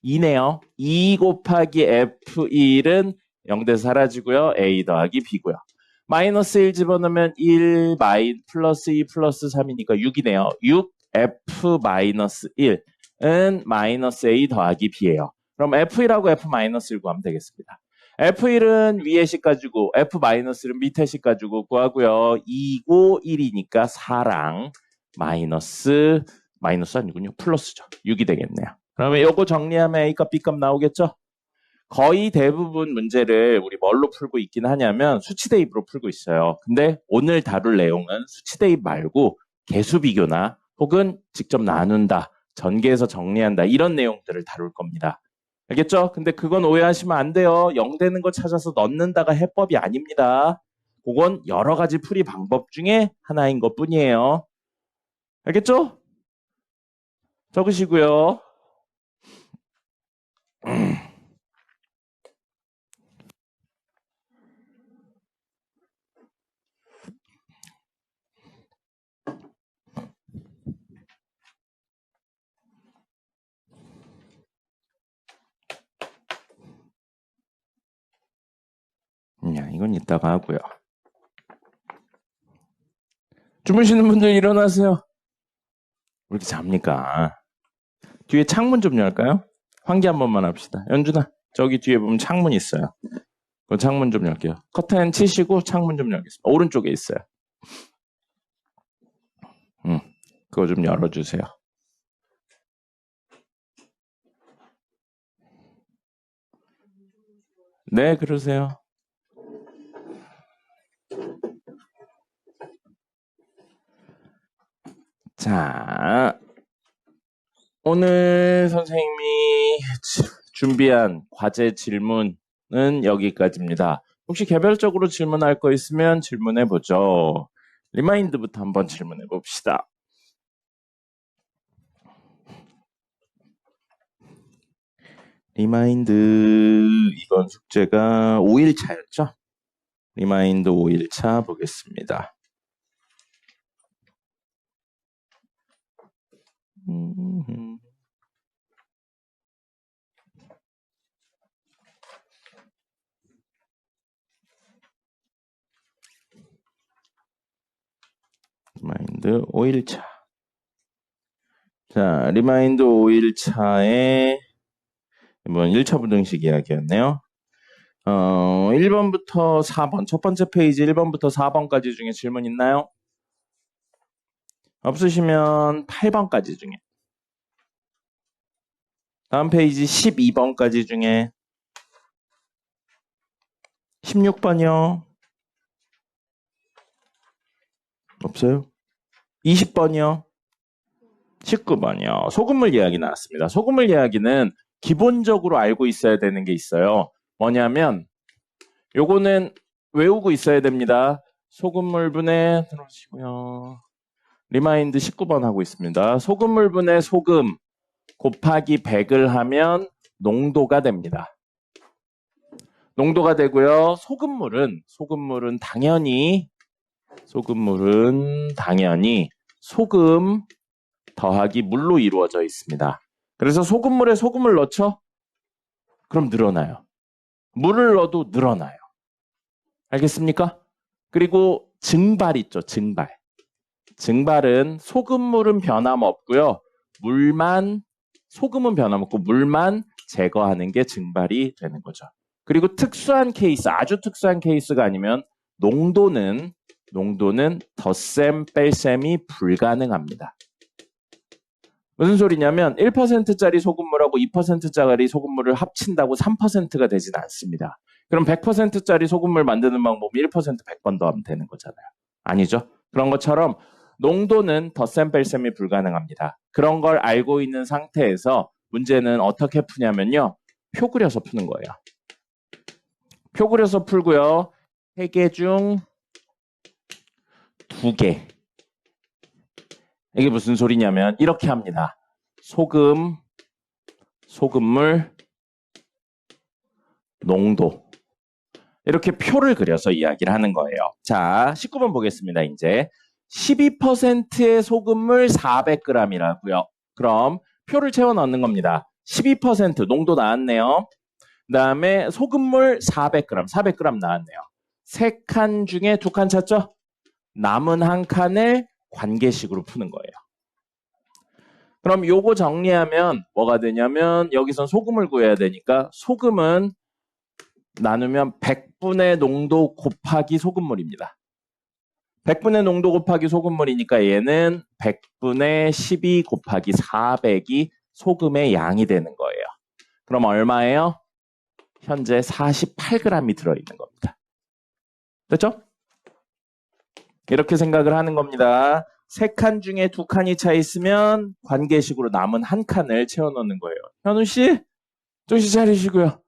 2네요. 2 곱하기 f1은 0대 사라지고요. a 더하기 b고요. 마이너스 1 집어넣으면 1 플러스 2 플러스 3이니까 6이네요. 6 F-1은 마이너스 A 더하기 B예요. 그럼 F1하고 F-1 구하면 되겠습니다. F1은 위에 식 가지고 F-1은 밑에 식 가지고 구하고요. 2고 1이니까 4랑 마이너스 아니군요. 플러스죠. 6이 되겠네요. 그러면 요거 정리하면 A값 B값 나오겠죠? 거의 대부분 문제를 우리 뭘로 풀고 있긴 하냐면 수치 대입으로 풀고 있어요. 근데 오늘 다룰 내용은 수치 대입 말고 개수 비교나 혹은 직접 나눈다, 전개해서 정리한다 이런 내용들을 다룰 겁니다. 알겠죠? 근데 그건 오해하시면 안 돼요. 0 되는 거 찾아서 넣는다가 해법이 아닙니다. 그건 여러 가지 풀이 방법 중에 하나인 것 뿐이에요. 알겠죠? 적으시고요. 이건 이따가 하고요. 주무시는 분들 일어나세요. 왜 이렇게 잡니까? 뒤에 창문 좀 열까요? 환기 한 번만 합시다. 연준아, 저기 뒤에 보면 창문 있어요. 그 창문 좀 열게요. 커튼 치시고 창문 좀 열겠습니다. 오른쪽에 있어요. 그거 좀 열어주세요. 네, 그러세요. 자, 오늘 선생님이 준비한 과제 질문은 여기까지입니다. 혹시 개별적으로 질문할 거 있으면 질문해 보죠. 리마인드부터 한번 질문해 봅시다. 리마인드 이번 숙제가 5일차였죠? 리마인드 5일차 보겠습니다. 리마인드 5일차. 자, 리마인드 5일차에 이번 1차 부등식 이야기였네요. 1번부터 4번, 첫 번째 페이지 1번부터 4번까지 중에 질문 있나요? 없으시면 8번까지 중에. 다음 페이지 12번까지 중에 16번이요. 없어요? 20번이요. 19번이요. 소금물 이야기 나왔습니다. 소금물 이야기는 기본적으로 알고 있어야 되는 게 있어요. 뭐냐면 요거는 외우고 있어야 됩니다. 소금물 분해 들어오시고요. 리마인드 19번 하고 있습니다. 소금물 분해 소금 곱하기 100을 하면 농도가 됩니다. 농도가 되고요. 소금물은 당연히 소금 더하기 물로 이루어져 있습니다. 그래서 소금물에 소금을 넣죠? 그럼 늘어나요. 물을 넣어도 늘어나요. 알겠습니까? 그리고 증발 있죠, 증발. 증발은 소금물은 변함없고요. 소금은 변함없고 물만 제거하는 게 증발이 되는 거죠. 그리고 특수한 케이스, 아주 특수한 케이스가 아니면 농도는 덧셈, 뺄셈이 불가능합니다. 무슨 소리냐면 1%짜리 소금물하고 2%짜리 소금물을 합친다고 3%가 되진 않습니다. 그럼 100%짜리 소금물 만드는 방법이 1% 100번 더 하면 되는 거잖아요. 아니죠? 그런 것처럼 농도는 덧셈, 뺄셈이 불가능합니다. 그런 걸 알고 있는 상태에서 문제는 어떻게 푸냐면요. 표 그려서 푸는 거예요. 표 그려서 풀고요. 3개 중 2개. 이게 무슨 소리냐면 이렇게 합니다. 소금물, 농도. 이렇게 표를 그려서 이야기를 하는 거예요. 자, 19번 보겠습니다. 이제 12%의 소금물 400g이라고요. 그럼 표를 채워 넣는 겁니다. 12% 농도 나왔네요. 그 다음에 소금물 400g, 400g 나왔네요. 3칸 중에 2칸 찾죠? 남은 한 칸을 관계식으로 푸는 거예요. 그럼 요거 정리하면 뭐가 되냐면 여기선 소금을 구해야 되니까 소금은 나누면 100분의 농도 곱하기 소금물입니다. 100분의 농도 곱하기 소금물이니까 얘는 100분의 12 곱하기 400이 소금의 양이 되는 거예요. 그럼 얼마예요? 현재 48g이 들어있는 겁니다. 됐죠? 이렇게 생각을 하는 겁니다. 3칸 중에 2칸이 차 있으면 관계식으로 남은 1칸을 채워넣는 거예요. 현우 씨, 정신 차리시고요.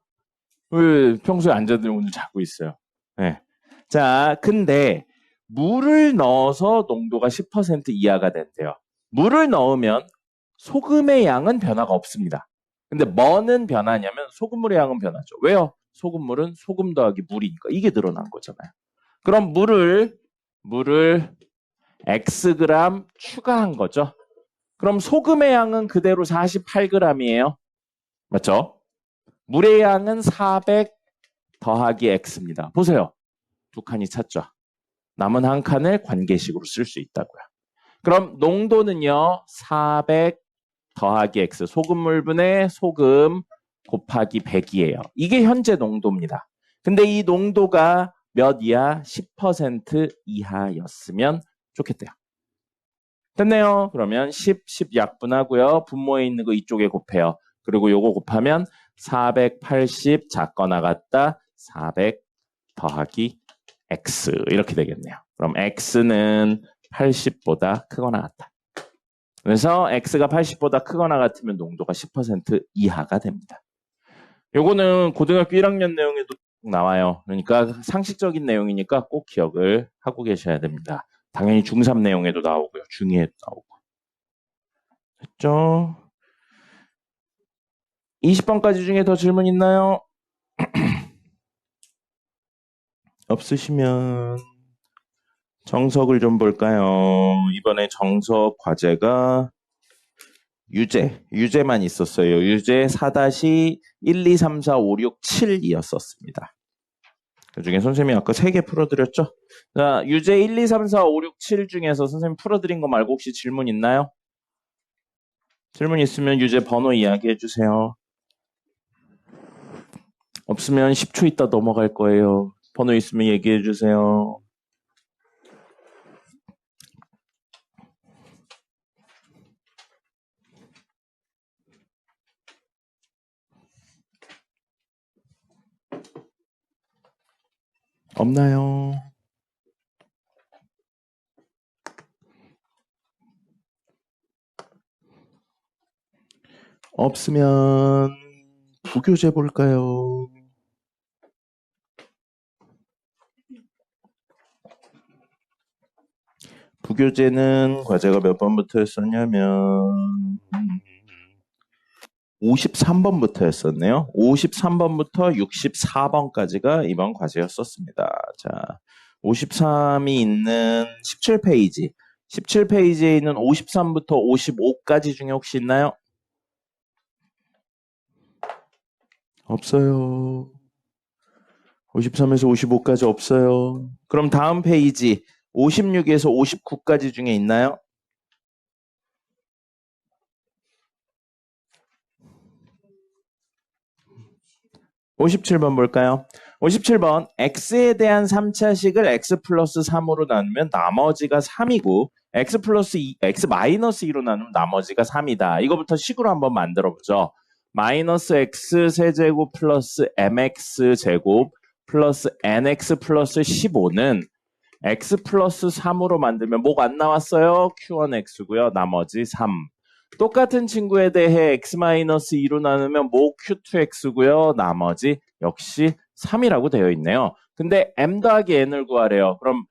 왜 평소에 앉아들 오늘 자고 있어요. 네. 자, 근데 물을 넣어서 농도가 10% 이하가 된대요. 물을 넣으면 소금의 양은 변화가 없습니다. 근데 뭐는 변하냐면 소금물의 양은 변하죠. 왜요? 소금물은 소금 더하기 물이니까 이게 늘어난 거잖아요. 그럼 물을 Xg 추가한 거죠. 그럼 소금의 양은 그대로 48g이에요. 맞죠? 물의 양은 400 더하기 X입니다. 보세요. 2칸이 찼죠. 남은 1칸을 관계식으로 쓸 수 있다고요. 그럼 농도는요. 400 더하기 X, 소금물분의 소금 곱하기 100이에요. 이게 현재 농도입니다. 근데 이 농도가 몇 이하? 10% 이하였으면 좋겠대요. 됐네요. 그러면 10 약분하고요. 분모에 있는 거 이쪽에 곱해요. 그리고 요거 곱하면 480 작거나 같다. 400 더하기 X 이렇게 되겠네요. 그럼 X는 80보다 크거나 같다. 그래서 X가 80보다 크거나 같으면 농도가 10% 이하가 됩니다. 요거는 고등학교 1학년 내용에도 나와요. 그러니까 상식적인 내용이니까 꼭 기억을 하고 계셔야 됩니다. 당연히 중3 내용에도 나오고요. 중2에도 나오고. 됐죠? 20번까지 중에 더 질문 있나요? 없으시면 정석을 좀 볼까요? 이번에 정석 과제가 유제만 있었어요. 유제 4-1, 2, 3, 4, 5, 6, 7이었었습니다. 그 중에 선생님이 아까 3개 풀어드렸죠? 자, 유제 1, 2, 3, 4, 5, 6, 7 중에서 선생님 풀어드린 거 말고 혹시 질문 있나요? 질문 있으면 유제 번호 이야기해 주세요. 없으면 10초 있다 넘어갈 거예요. 번호 있으면 얘기해 주세요. 없나요? 없으면 부교재 볼까요? 부교재는 과제가 몇 번부터 했었냐면 53번부터 했었네요. 53번부터 64번까지가 이번 과제였었습니다. 자, 53이 있는 17페이지. 17페이지에 있는 53부터 55까지 중에 혹시 있나요? 없어요. 53에서 55까지 없어요. 그럼 다음 페이지 56에서 59까지 중에 있나요? 57번 볼까요? 57번 x에 대한 3차식을 x 플러스 3으로 나누면 나머지가 3이고 x 플러스 2, x 마이너스 2로 나누면 나머지가 3이다. 이거부터 식으로 한번 만들어 보죠. 마이너스 x 세제곱 플러스 mx 제곱 플러스 nx 플러스 15는 x 플러스 3으로 만들면 뭐가 안 나왔어요? q1x고요. 나머지 3. 똑같은 친구에 대해 x-2로 나누면 모 q2x고요. 나머지 역시 3이라고 되어 있네요. 근데 m 더하기 n을 구하래요. 그럼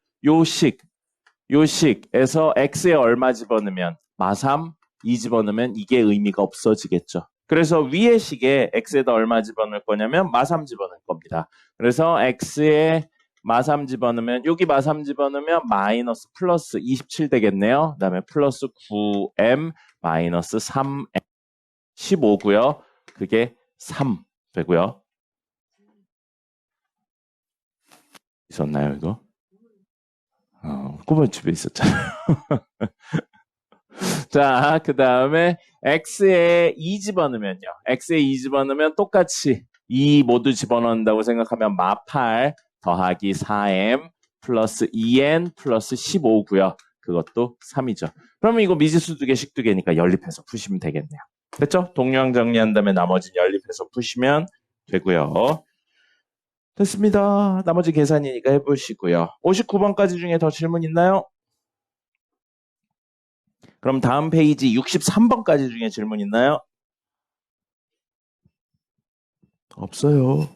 요식에서 x에 얼마 집어넣으면 마3, 2 집어넣으면 이게 의미가 없어지겠죠. 그래서 위의 식에 x에다 얼마 집어넣을 거냐면 마3 집어넣을 겁니다. 그래서 x에 마3 집어넣으면 여기 마3 집어넣으면 마이너스 플러스 27 되겠네요. 그 다음에 플러스 9m 마이너스 3m 15고요. 그게 3 되고요. 있었나요 이거? 꼬마 집에 있었잖아요. 자, 그 다음에 x에 2 집어넣으면요. x에 2 집어넣으면 똑같이 2 모두 집어넣는다고 생각하면 마8 더하기 4m 플러스 2n 플러스 15고요. 그것도 3이죠. 그러면 이거 미지수 2개, 식 2개니까 연립해서 푸시면 되겠네요. 됐죠? 동량 정리한 다음에 나머지는 연립해서 푸시면 되고요. 됐습니다. 나머지 계산이니까 해보시고요. 59번까지 중에 더 질문 있나요? 그럼 다음 페이지 63번까지 중에 질문 있나요? 없어요.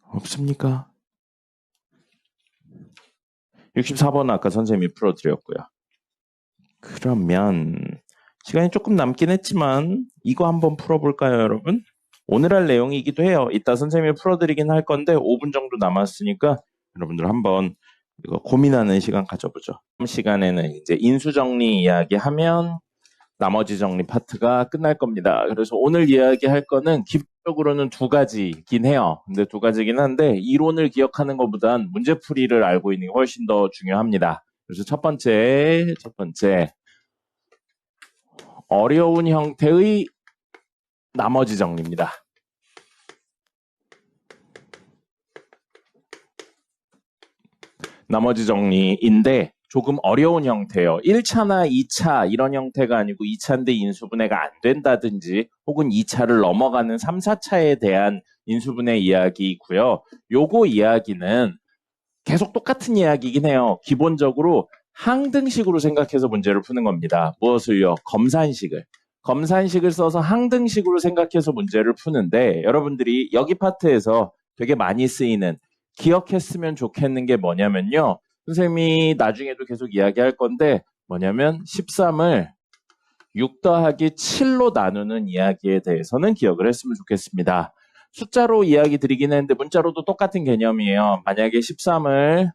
없습니까? 64번은 아까 선생님이 풀어드렸고요. 그러면 시간이 조금 남긴 했지만 이거 한번 풀어볼까요, 여러분? 오늘 할 내용이기도 해요. 이따 선생님이 풀어드리긴 할 건데 5분 정도 남았으니까 여러분들 한번 이거 고민하는 시간 가져보죠. 다음 시간에는 이제 인수정리 이야기하면 나머지 정리 파트가 끝날 겁니다. 그래서 오늘 이야기할 거는 기본적으로는 2가지긴 해요. 근데 2가지긴 한데 이론을 기억하는 것보단 문제풀이를 알고 있는 게 훨씬 더 중요합니다. 그래서 첫 번째 어려운 형태의 나머지 정리입니다. 나머지 정리인데 조금 어려운 형태예요. 1차나 2차 이런 형태가 아니고 2차인데 인수분해가 안 된다든지 혹은 2차를 넘어가는 3, 4차에 대한 인수분해 이야기이고요. 요거 이야기는 계속 똑같은 이야기이긴 해요. 기본적으로 항등식으로 생각해서 문제를 푸는 겁니다. 무엇을요? 검산식을 써서 항등식으로 생각해서 문제를 푸는데 여러분들이 여기 파트에서 되게 많이 쓰이는 기억했으면 좋겠는 게 뭐냐면요. 선생님이 나중에도 계속 이야기할 건데 뭐냐면 13을 6 더하기 7로 나누는 이야기에 대해서는 기억을 했으면 좋겠습니다. 숫자로 이야기 드리긴 했는데 문자로도 똑같은 개념이에요. 만약에 13을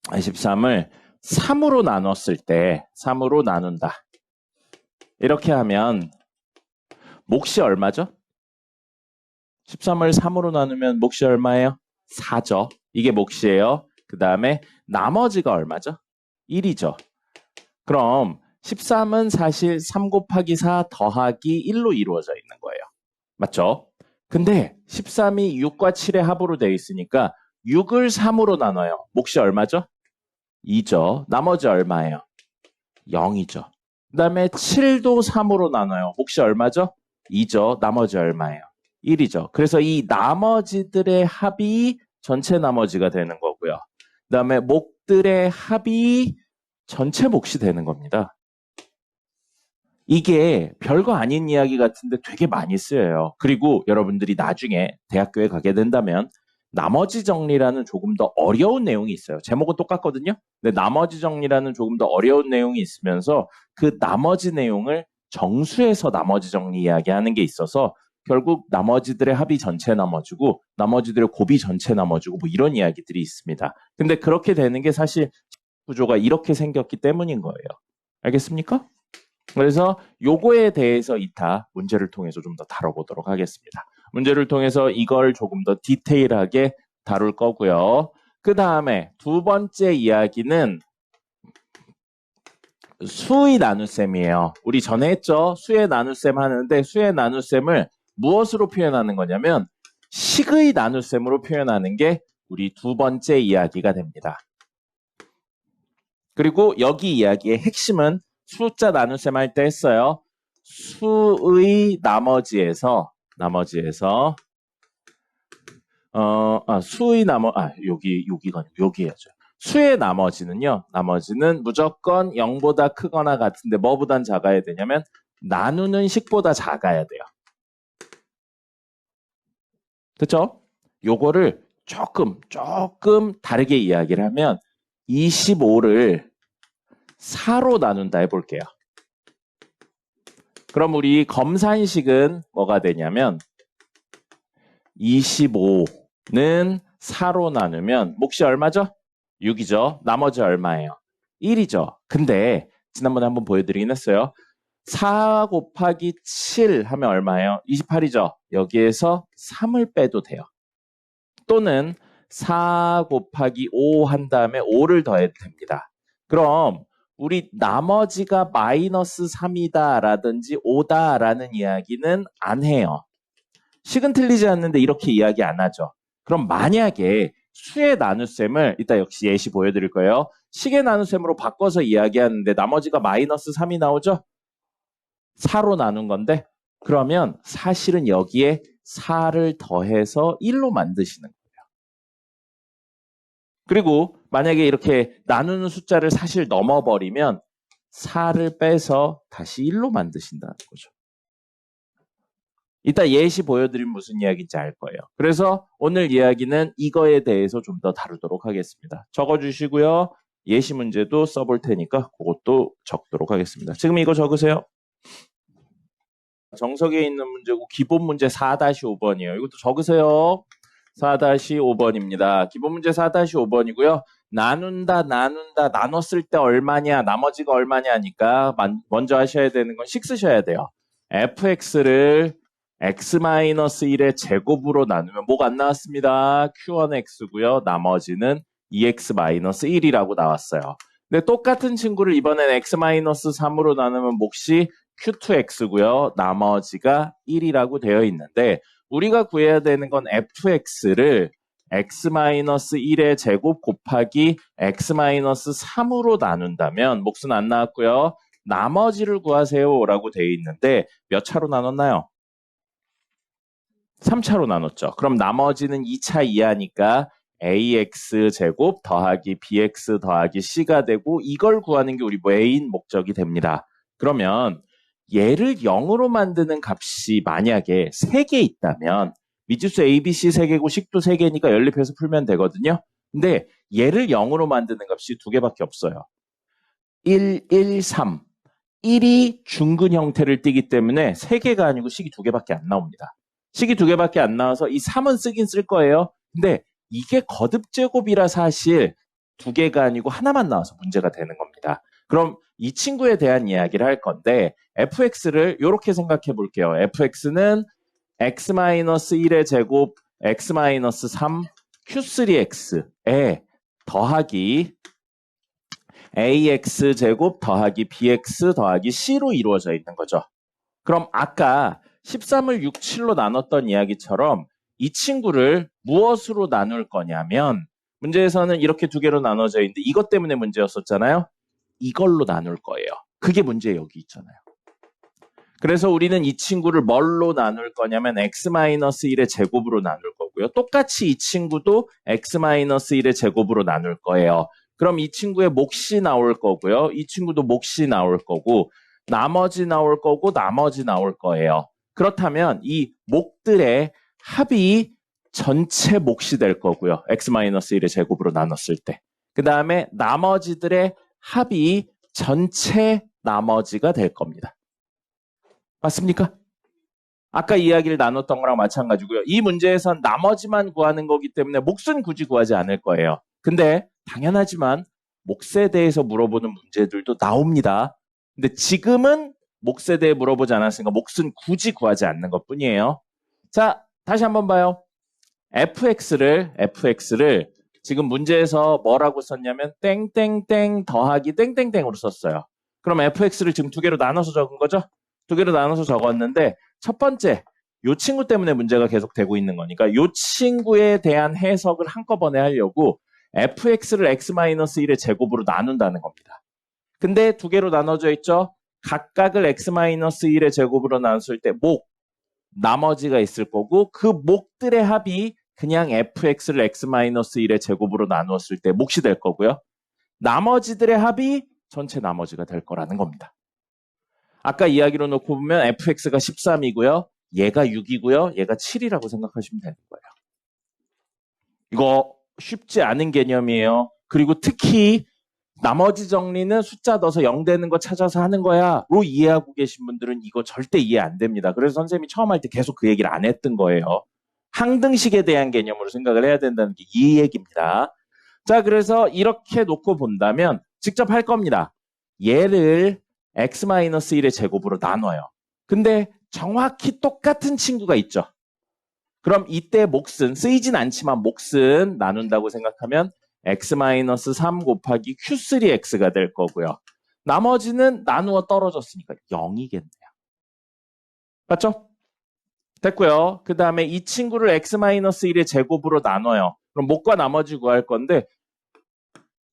3으로 나눴을 때 3으로 나눈다. 이렇게 하면 몫이 얼마죠? 13을 3으로 나누면 몫이 얼마예요? 4죠. 이게 몫이에요. 그 다음에 나머지가 얼마죠? 1이죠. 그럼 13은 사실 3 곱하기 4 더하기 1로 이루어져 있는 거예요. 맞죠? 근데 13이 6과 7의 합으로 되어 있으니까 6을 3으로 나눠요. 몫이 얼마죠? 2죠. 나머지 얼마예요? 0이죠. 그 다음에 7도 3으로 나눠요. 몫이 얼마죠? 2죠. 나머지 얼마예요? 1이죠. 그래서 이 나머지들의 합이 전체 나머지가 되는 거고요. 그 다음에 몫들의 합이 전체 몫이 되는 겁니다. 이게 별거 아닌 이야기 같은데 되게 많이 쓰여요. 그리고 여러분들이 나중에 대학교에 가게 된다면 나머지 정리라는 조금 더 어려운 내용이 있어요. 제목은 똑같거든요. 근데 나머지 정리라는 조금 더 어려운 내용이 있으면서 그 나머지 내용을 정수해서 나머지 정리 이야기하는 게 있어서 결국 나머지들의 합이 전체 나머지고 나머지들의 곱이 전체 나머지고 뭐 이런 이야기들이 있습니다. 근데 그렇게 되는 게 사실 구조가 이렇게 생겼기 때문인 거예요. 알겠습니까? 그래서 요거에 대해서 이따 문제를 통해서 좀 더 다뤄보도록 하겠습니다. 문제를 통해서 이걸 조금 더 디테일하게 다룰 거고요. 그 다음에 두 번째 이야기는 수의 나눗셈이에요. 우리 전에 했죠? 수의 나눗셈 하는데 수의 나눗셈을 무엇으로 표현하는 거냐면 식의 나눗셈으로 표현하는 게 우리 두 번째 이야기가 됩니다. 그리고 여기 이야기의 핵심은 숫자 나눗셈 할 때 했어요. 수의 나머지에서 여기 해야죠. 수의 나머지는 무조건 0보다 크거나 같은데 뭐보단 작아야 되냐면 나누는 식보다 작아야 돼요. 그렇죠? 요거를 조금 다르게 이야기를 하면 25를 4로 나눈다 해볼게요. 그럼 우리 검산식은 뭐가 되냐면 25는 4로 나누면 몫이 얼마죠? 6이죠. 나머지 얼마예요? 1이죠. 근데 지난번에 한번 보여드리긴 했어요. 4 곱하기 7 하면 얼마예요? 28이죠. 여기에서 3을 빼도 돼요. 또는 4 곱하기 5 한 다음에 5를 더해도 됩니다. 그럼 우리 나머지가 마이너스 3이다 라든지 5다 라는 이야기는 안 해요. 식은 틀리지 않는데 이렇게 이야기 안 하죠. 그럼 만약에 수의 나눗셈을 이따 역시 예시 보여드릴 거예요. 식의 나눗셈으로 바꿔서 이야기하는데 나머지가 마이너스 3이 나오죠? 4로 나눈 건데 그러면 사실은 여기에 4를 더해서 1로 만드시는 거예요. 그리고 만약에 이렇게 나누는 숫자를 사실 넘어버리면 4를 빼서 다시 1로 만드신다는 거죠. 이따 예시 보여드리면 무슨 이야기인지 알 거예요. 그래서 오늘 이야기는 이거에 대해서 좀 더 다루도록 하겠습니다. 적어주시고요. 예시 문제도 써볼 테니까 그것도 적도록 하겠습니다. 지금 이거 적으세요. 정석에 있는 문제고 기본 문제 4-5번이에요. 이것도 적으세요. 4-5번입니다. 기본 문제 4-5번이고요. 나눈다, 나눴을 때 얼마냐, 나머지가 얼마냐 하니까 먼저 하셔야 되는 건 식 쓰셔야 돼요. fx를 x-1의 제곱으로 나누면 뭐가 안 나왔습니다. q1x고요. 나머지는 2x-1이라고 나왔어요. 근데 똑같은 친구를 이번엔 x-3으로 나누면 몫이 q2x고요. 나머지가 1이라고 되어 있는데 우리가 구해야 되는 건 fx를 x-1의 제곱 곱하기 x-3으로 나눈다면 몫은 안 나왔고요. 나머지를 구하세요 라고 되어 있는데 몇 차로 나눴나요? 3차로 나눴죠. 그럼 나머지는 2차 이하니까 ax 제곱 더하기 bx 더하기 c가 되고 이걸 구하는 게 우리 메인 목적이 됩니다. 그러면 얘를 0으로 만드는 값이 만약에 3개 있다면 미지수 a, b, c 3개고 식도 3개니까 연립해서 풀면 되거든요. 근데 얘를 0으로 만드는 값이 2개밖에 없어요. 1, 1, 3. 1이 중근 형태를 띠기 때문에 3개가 아니고 식이 2개밖에 안 나옵니다. 식이 2개밖에 안 나와서 이 3은 쓰긴 쓸 거예요. 근데 이게 거듭제곱이라 사실 2개가 아니고 하나만 나와서 문제가 되는 겁니다. 그럼 이 친구에 대한 이야기를 할 건데 fx를 이렇게 생각해 볼게요. fx는 x-1의 제곱 x-3 q3x에 더하기 ax 제곱 더하기 bx 더하기 c로 이루어져 있는 거죠. 그럼 아까 13을 6, 7로 나눴던 이야기처럼 이 친구를 무엇으로 나눌 거냐면 문제에서는 이렇게 2개로 나눠져 있는데 이것 때문에 문제였었잖아요. 이걸로 나눌 거예요. 그게 문제 여기 있잖아요. 그래서 우리는 이 친구를 뭘로 나눌 거냐면 x-1의 제곱으로 나눌 거고요. 똑같이 이 친구도 x-1의 제곱으로 나눌 거예요. 그럼 이 친구의 몫이 나올 거고요. 이 친구도 몫이 나올 거고 나머지 나올 거고 나머지 나올 거예요. 그렇다면 이 몫들의 합이 전체 몫이 될 거고요. x-1의 제곱으로 나눴을 때. 그 다음에 나머지들의 합이 전체 나머지가 될 겁니다. 맞습니까? 아까 이야기를 나눴던 거랑 마찬가지고요. 이 문제에선 나머지만 구하는 거기 때문에 몫은 굳이 구하지 않을 거예요. 근데 당연하지만 몫에 대해서 물어보는 문제들도 나옵니다. 근데 지금은 몫에 대해 물어보지 않았으니까 몫은 굳이 구하지 않는 것 뿐이에요. 자, 다시 한번 봐요. fx를 지금 문제에서 뭐라고 썼냐면 땡땡땡 더하기 땡땡땡으로 썼어요. 그럼 fx를 지금 2개로 나눠서 적은 거죠? 2개로 나눠서 적었는데 첫 번째, 이 친구 때문에 문제가 계속 되고 있는 거니까 이 친구에 대한 해석을 한꺼번에 하려고 fx를 x-1의 제곱으로 나눈다는 겁니다. 근데 2개로 나눠져 있죠? 각각을 x-1의 제곱으로 나눴을 때 목, 나머지가 있을 거고 그 목들의 합이 그냥 fx를 x-1의 제곱으로 나누었을 때 몫이 될 거고요. 나머지들의 합이 전체 나머지가 될 거라는 겁니다. 아까 이야기로 놓고 보면 fx가 13이고요. 얘가 6이고요. 얘가 7이라고 생각하시면 되는 거예요. 이거 쉽지 않은 개념이에요. 그리고 특히 나머지 정리는 숫자 넣어서 0 되는 거 찾아서 하는 거야 로 이해하고 계신 분들은 이거 절대 이해 안 됩니다. 그래서 선생님이 처음 할 때 계속 그 얘기를 안 했던 거예요. 항등식에 대한 개념으로 생각을 해야 된다는 게 이 얘기입니다. 자, 그래서 이렇게 놓고 본다면 직접 할 겁니다. 얘를 x-1의 제곱으로 나눠요. 근데 정확히 똑같은 친구가 있죠. 그럼 이때 몫은 쓰이진 않지만 몫은 나눈다고 생각하면 x-3 곱하기 q3x가 될 거고요. 나머지는 나누어 떨어졌으니까 0이겠네요. 맞죠? 됐고요. 그 다음에 이 친구를 x-1의 제곱으로 나눠요. 그럼 목과 나머지 구할 건데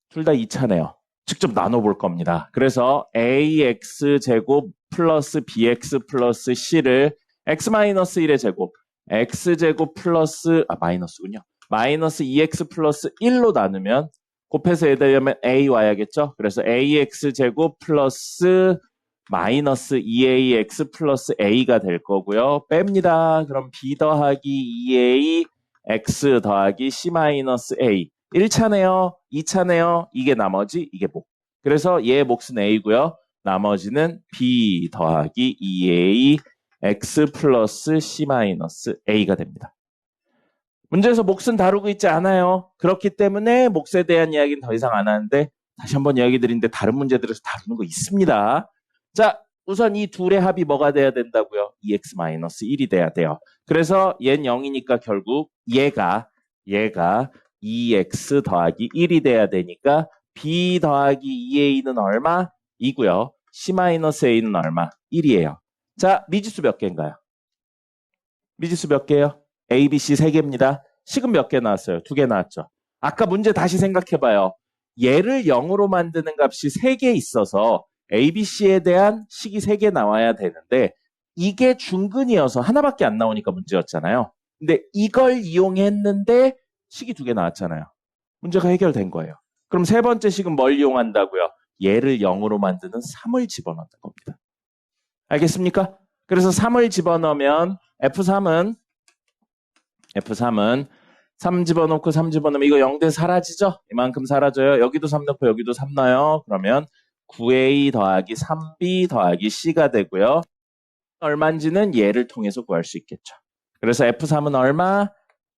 둘 다 2차네요. 직접 나눠볼 겁니다. 그래서 ax 제곱 플러스 bx 플러스 c를 x-1의 제곱 x제곱 플러스 마이너스군요. 마이너스 2x 플러스 1로 나누면 곱해서 해되려면 a 와야겠죠. 그래서 ax제곱 플러스 마이너스 2ax 플러스 a가 될 거고요. 뺍니다. 그럼 b 더하기 2a x 더하기 c 마이너스 a 1차네요. 2차네요. 이게 나머지, 이게 목. 그래서 얘의 몫은 a고요. 나머지는 b 더하기 2a x 플러스 c 마이너스 a가 됩니다. 문제에서 몫은 다루고 있지 않아요. 그렇기 때문에 몫에 대한 이야기는 더 이상 안 하는데 다시 한번 이야기 드리는데 다른 문제들에서 다루는 거 있습니다. 자, 우선 이 둘의 합이 뭐가 돼야 된다고요? 2x-1이 돼야 돼요. 그래서 얘는 0이니까 결국 얘가 2x 더하기 1이 돼야 되니까 b 더하기 2a는 얼마? 2고요. c-a는 얼마? 1이에요. 자, 미지수 몇 개인가요? 미지수 몇 개요? A, B, C 3개입니다. 식은 몇 개 나왔어요? 2개 나왔죠. 아까 문제 다시 생각해봐요. 얘를 0으로 만드는 값이 3개 있어서 A, B, C에 대한 식이 3개 나와야 되는데 이게 중근이어서 하나밖에 안 나오니까 문제였잖아요. 근데 이걸 이용했는데 식이 2개 나왔잖아요. 문제가 해결된 거예요. 그럼 세 번째 식은 뭘 이용한다고요? 얘를 0으로 만드는 3을 집어넣는 겁니다. 알겠습니까? 그래서 3을 집어넣으면 F3은 3 집어넣고 3 집어넣으면 이거 0대 사라지죠? 이만큼 사라져요. 여기도 3 넣고 여기도 3 넣어요. 그러면 9a 더하기 3b 더하기 c가 되고요. 얼마인지는 얘를 통해서 구할 수 있겠죠. 그래서 F3은 얼마?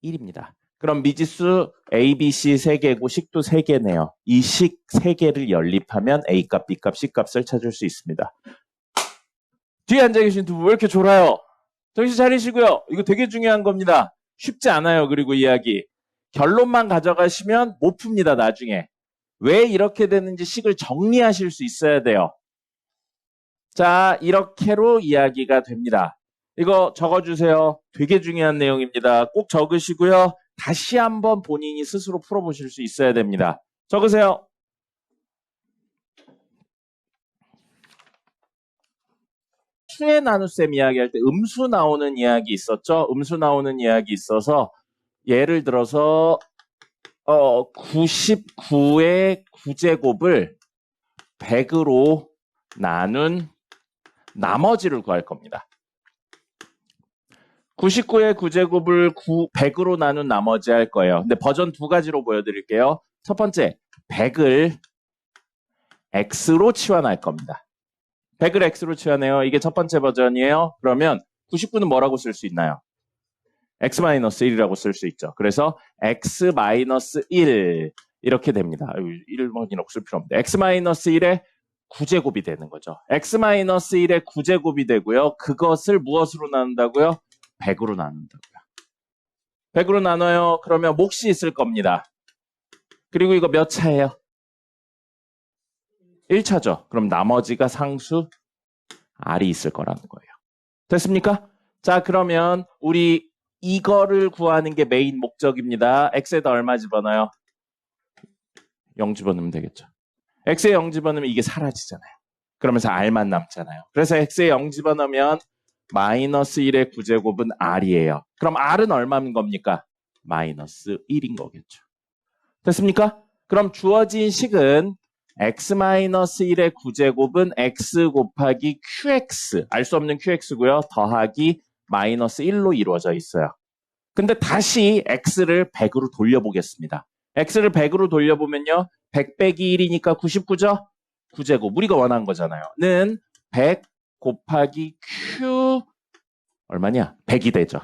1입니다. 그럼 미지수 A, B, C 3개고 식도 3개네요. 이 식 3개를 연립하면 A값, B값, C값을 찾을 수 있습니다. 뒤에 앉아계신 두 분 왜 이렇게 졸아요? 정신 차리시고요. 이거 되게 중요한 겁니다. 쉽지 않아요. 그리고 이야기. 결론만 가져가시면 못 풉니다. 나중에. 왜 이렇게 되는지 식을 정리하실 수 있어야 돼요. 자, 이렇게로 이야기가 됩니다. 이거 적어주세요. 되게 중요한 내용입니다. 꼭 적으시고요. 다시 한번 본인이 스스로 풀어보실 수 있어야 됩니다. 적으세요. 수의 나눗셈 이야기할 때 음수 나오는 이야기 있었죠? 음수 나오는 이야기 있어서 예를 들어서 99의 9제곱을 100으로 나눈 나머지를 구할 겁니다. 99의 9제곱을 100으로 나눈 나머지 할 거예요. 근데 버전 두 가지로 보여드릴게요. 첫 번째, 100을 x로 치환할 겁니다. 100을 x로 치환해요. 이게 첫 번째 버전이에요. 그러면 99는 뭐라고 쓸 수 있나요? x-1이라고 쓸 수 있죠. 그래서 x-1 이렇게 됩니다. 1번이라고 쓸 필요 없는데 x-1의 9제곱이 되는 거죠. x-1의 9제곱이 되고요. 그것을 무엇으로 나눈다고요? 100으로 나눈다고요. 100으로 나눠요. 그러면 몫이 있을 겁니다. 그리고 이거 몇 차예요? 1차죠. 그럼 나머지가 상수 R이 있을 거라는 거예요. 됐습니까? 자, 그러면 우리 이거를 구하는 게 메인 목적입니다. x에다 얼마 집어넣어요? 0 집어넣으면 되겠죠. x에 0 집어넣으면 이게 사라지잖아요. 그러면서 R만 남잖아요. 그래서 x에 0 집어넣으면 마이너스 1의 9제곱은 R이에요. 그럼 R은 얼마인 겁니까? 마이너스 1인 거겠죠. 됐습니까? 그럼 주어진 식은 x-1의 9제곱은 x 곱하기 qx, 알 수 없는 qx고요. 더하기 마이너스 1로 이루어져 있어요. 근데 다시 x를 100으로 돌려보겠습니다. x를 100으로 돌려보면요. 100 빼기 1이니까 99죠? 9제곱, 우리가 원한 거잖아요. 는 100 곱하기 q 얼마냐? 100이 되죠.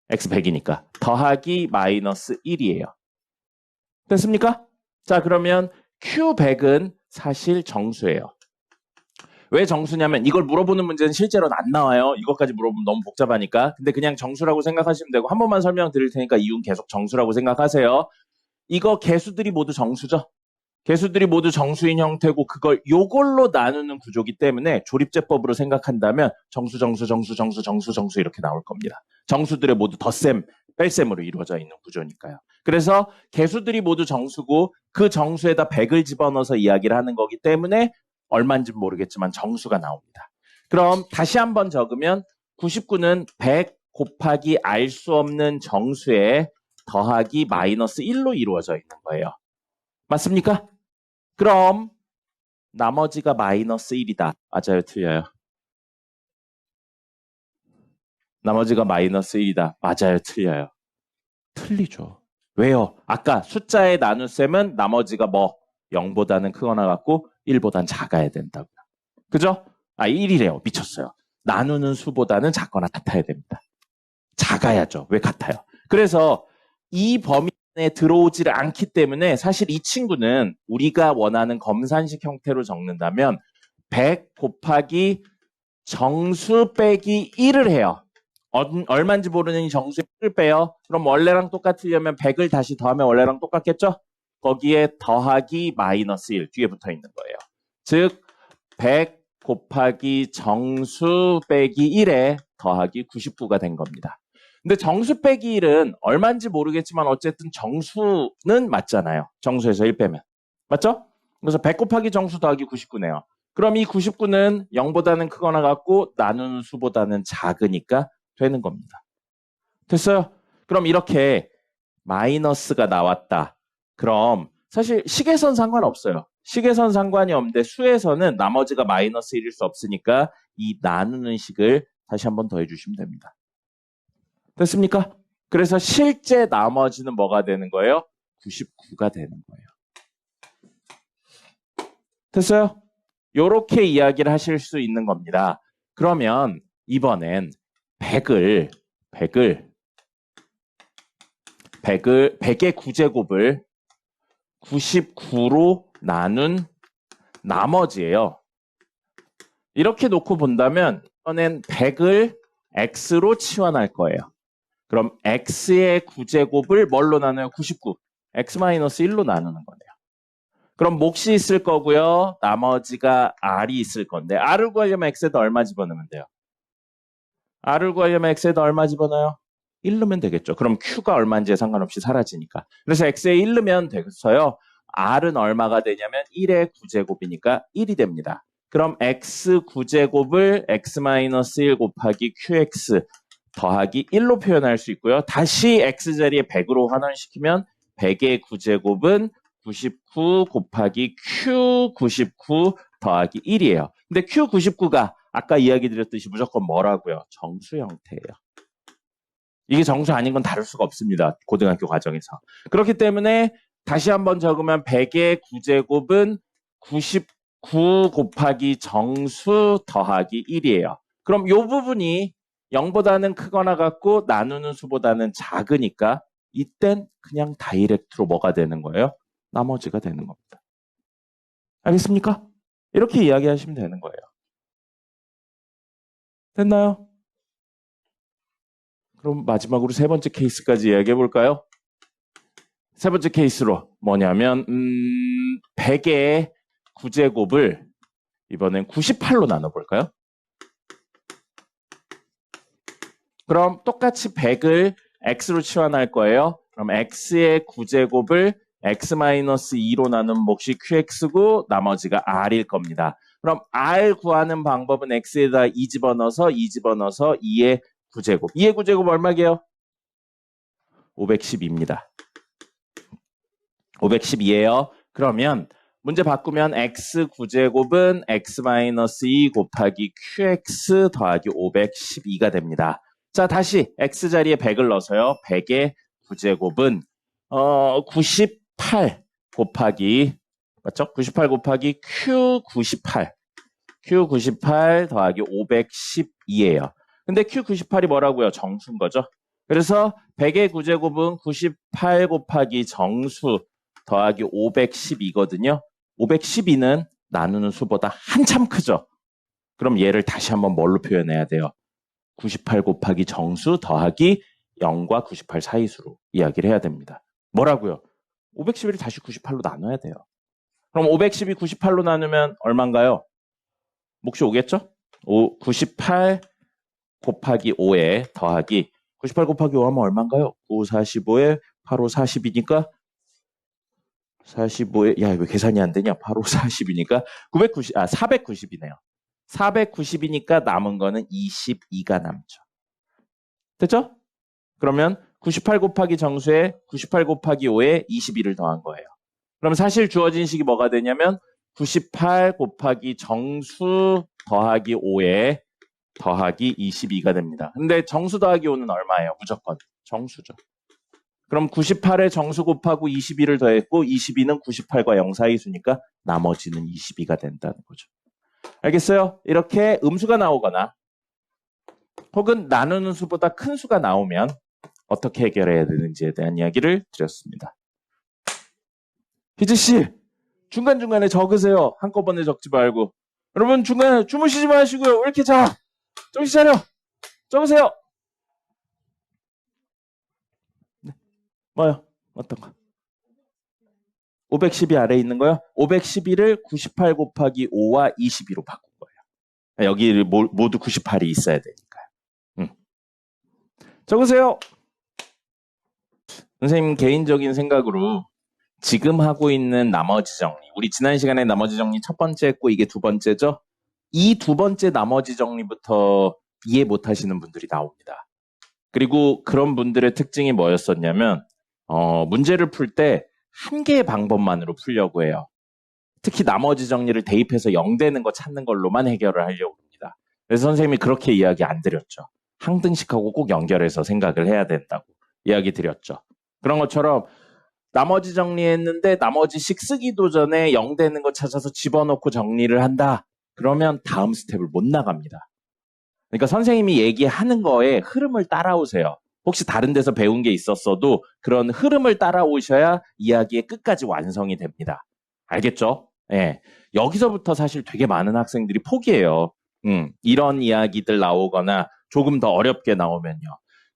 x 100이니까. 더하기 마이너스 1이에요. 됐습니까? 자, 그러면 Q100은 사실 정수예요. 왜 정수냐면 이걸 물어보는 문제는 실제로는 안 나와요. 이것까지 물어보면 너무 복잡하니까. 근데 그냥 정수라고 생각하시면 되고 한 번만 설명드릴 테니까 이유는 계속 정수라고 생각하세요. 이거 개수들이 모두 정수죠? 개수들이 모두 정수인 형태고 그걸 요걸로 나누는 구조기 때문에 조립제법으로 생각한다면 정수 이렇게 나올 겁니다. 정수들의 모두 덧셈, 뺄셈으로 이루어져 있는 구조니까요. 그래서 개수들이 모두 정수고 그 정수에다 100을 집어넣어서 이야기를 하는 거기 때문에 얼마인지 모르겠지만 정수가 나옵니다. 그럼 다시 한번 적으면 99는 100 곱하기 알 수 없는 정수에 더하기 마이너스 1로 이루어져 있는 거예요. 맞습니까? 그럼 나머지가 마이너스 1이다. 맞아요? 틀려요? 나머지가 마이너스 1이다. 맞아요? 틀려요? 틀리죠. 왜요? 아까 숫자의 나눗셈은 나머지가 뭐 0보다는 크거나 같고 1보다는 작아야 된다고요. 그죠? 1이래요. 미쳤어요. 나누는 수보다는 작거나 같아야 됩니다. 작아야죠. 왜 같아요? 그래서 이 범위 에 들어오지를 않기 때문에 사실 이 친구는 우리가 원하는 검산식 형태로 적는다면 100 곱하기 정수 빼기 1을 해요. 얼마인지 모르는 이 정수의 1을 빼요. 그럼 원래랑 똑같으려면 100을 다시 더하면 원래랑 똑같겠죠? 거기에 더하기 마이너스 1 뒤에 붙어 있는 거예요. 즉 100 곱하기 정수 빼기 1에 더하기 99가 된 겁니다. 근데 정수 빼기 1은 얼마인지 모르겠지만 어쨌든 정수는 맞잖아요. 정수에서 1 빼면. 맞죠? 그래서 100 곱하기 정수 더하기 99네요. 그럼 이 99는 0보다는 크거나 같고 나누는 수보다는 작으니까 되는 겁니다. 됐어요? 그럼 이렇게 마이너스가 나왔다. 그럼 사실 식에선 상관없어요. 식에선 상관이 없는데 수에서는 나머지가 마이너스 1일 수 없으니까 이 나누는 식을 다시 한번 더해 주시면 됩니다. 됐습니까? 그래서 실제 나머지는 뭐가 되는 거예요? 99가 되는 거예요. 됐어요? 요렇게 이야기를 하실 수 있는 겁니다. 그러면 이번엔 100의 9제곱을 99로 나눈 나머지예요. 이렇게 놓고 본다면 이번엔 100을 x로 치환할 거예요. 그럼 x의 9제곱을 뭘로 나눠요? 99. x-1로 나누는 거네요. 그럼 몫이 있을 거고요. 나머지가 r이 있을 건데 r을 구하려면 x에다 얼마 집어넣으면 돼요? r을 구하려면 x에다 얼마 집어넣어요? 1 넣으면 되겠죠. 그럼 q가 얼마인지에 상관없이 사라지니까. 그래서 x에 1 넣으면 되겠어요. r은 얼마가 되냐면 1의 9제곱이니까 1이 됩니다. 그럼 x 9제곱을 x-1 곱하기 qx 더하기 1로 표현할 수 있고요. 다시 x자리에 100으로 환원시키면 100의 9제곱은 99 곱하기 q99 더하기 1이에요. 근데 q99가 아까 이야기 드렸듯이 무조건 뭐라고요? 정수 형태예요. 이게 정수 아닌 건 다룰 수가 없습니다. 고등학교 과정에서. 그렇기 때문에 다시 한번 적으면 100의 9제곱은 99 곱하기 정수 더하기 1이에요. 그럼 이 부분이 0보다는 크거나 같고 나누는 수보다는 작으니까 이땐 그냥 다이렉트로 뭐가 되는 거예요? 나머지가 되는 겁니다. 알겠습니까? 이렇게 이야기하시면 되는 거예요. 됐나요? 그럼 마지막으로 세 번째 케이스까지 이야기해 볼까요? 세 번째 케이스로 뭐냐면 100의 9제곱을 이번엔 98로 나눠볼까요? 그럼 똑같이 100을 x로 치환할 거예요. 그럼 x의 9제곱을 x-2로 나눈 몫이 qx고 나머지가 r일 겁니다. 그럼 r 구하는 방법은 x에다 2 집어넣어서 2의 9제곱. 2의 9제곱 얼마게요? 512입니다. 512예요. 그러면 문제 바꾸면 x 9제곱은 x-2 곱하기 qx 더하기 512가 됩니다. 자, 다시 x자리에 100을 넣어서요. 100의 9제곱은 98 곱하기 맞죠? 98 곱하기 q98 더하기 512예요. 근데 q98이 뭐라고요? 정수인 거죠. 그래서 100의 9제곱은 98 곱하기 정수 더하기 512거든요. 512는 나누는 수보다 한참 크죠. 그럼 얘를 다시 한번 뭘로 표현해야 돼요? 98 곱하기 정수 더하기 0과 98 사이수로 이야기를 해야 됩니다. 뭐라고요? 511을 다시 98로 나눠야 돼요. 그럼 510이 98로 나누면 얼마인가요? 몫이 오겠죠? 98 곱하기 5에 더하기 98 곱하기 5 하면 얼마인가요? 9, 45에 8, 5, 40이니까 45에 야 왜 계산이 안 되냐? 8, 5, 40이니까 490이네요. 490이니까 남은 거는 22가 남죠. 됐죠? 그러면 98 곱하기 정수에 98 곱하기 5에 22를 더한 거예요. 그럼 사실 주어진 식이 뭐가 되냐면 98 곱하기 정수 더하기 5에 더하기 22가 됩니다. 근데 정수 더하기 5는 얼마예요? 무조건 정수죠. 그럼 98에 정수 곱하고 22를 더했고 22는 98과 0 사이 수니까 나머지는 22가 된다는 거죠. 알겠어요? 이렇게 음수가 나오거나 혹은 나누는 수보다 큰 수가 나오면 어떻게 해결해야 되는지에 대한 이야기를 드렸습니다. 희지씨, 중간중간에 적으세요. 한꺼번에 적지 말고. 여러분 중간에 주무시지 마시고요. 왜 이렇게 자? 정신 차려. 적으세요. 네. 뭐요? 어떤 거? 512 아래에 있는 거요? 512를 98 곱하기 5와 22로 바꾼 거예요. 여기 모두 98이 있어야 되니까요. 적으세요. 선생님 개인적인 생각으로 지금 하고 있는 나머지 정리, 우리 지난 시간에 나머지 정리 첫 번째 했고 이게 두 번째죠? 이 두 번째 나머지 정리부터 이해 못 하시는 분들이 나옵니다. 그리고 그런 분들의 특징이 뭐였었냐면 문제를 풀 때 한 개의 방법만으로 풀려고 해요. 특히 나머지 정리를 대입해서 0 되는 거 찾는 걸로만 해결을 하려고 합니다. 그래서 선생님이 그렇게 이야기 안 드렸죠. 항등식하고 꼭 연결해서 생각을 해야 된다고 이야기 드렸죠. 그런 것처럼 나머지 정리했는데 나머지식 쓰기도 전에 0 되는 거 찾아서 집어넣고 정리를 한다. 그러면 다음 스텝을 못 나갑니다. 그러니까 선생님이 얘기하는 거에 흐름을 따라오세요. 혹시 다른 데서 배운 게 있었어도 그런 흐름을 따라오셔야 이야기의 끝까지 완성이 됩니다. 알겠죠? 예. 여기서부터 사실 되게 많은 학생들이 포기해요. 이런 이야기들 나오거나 조금 더 어렵게 나오면요.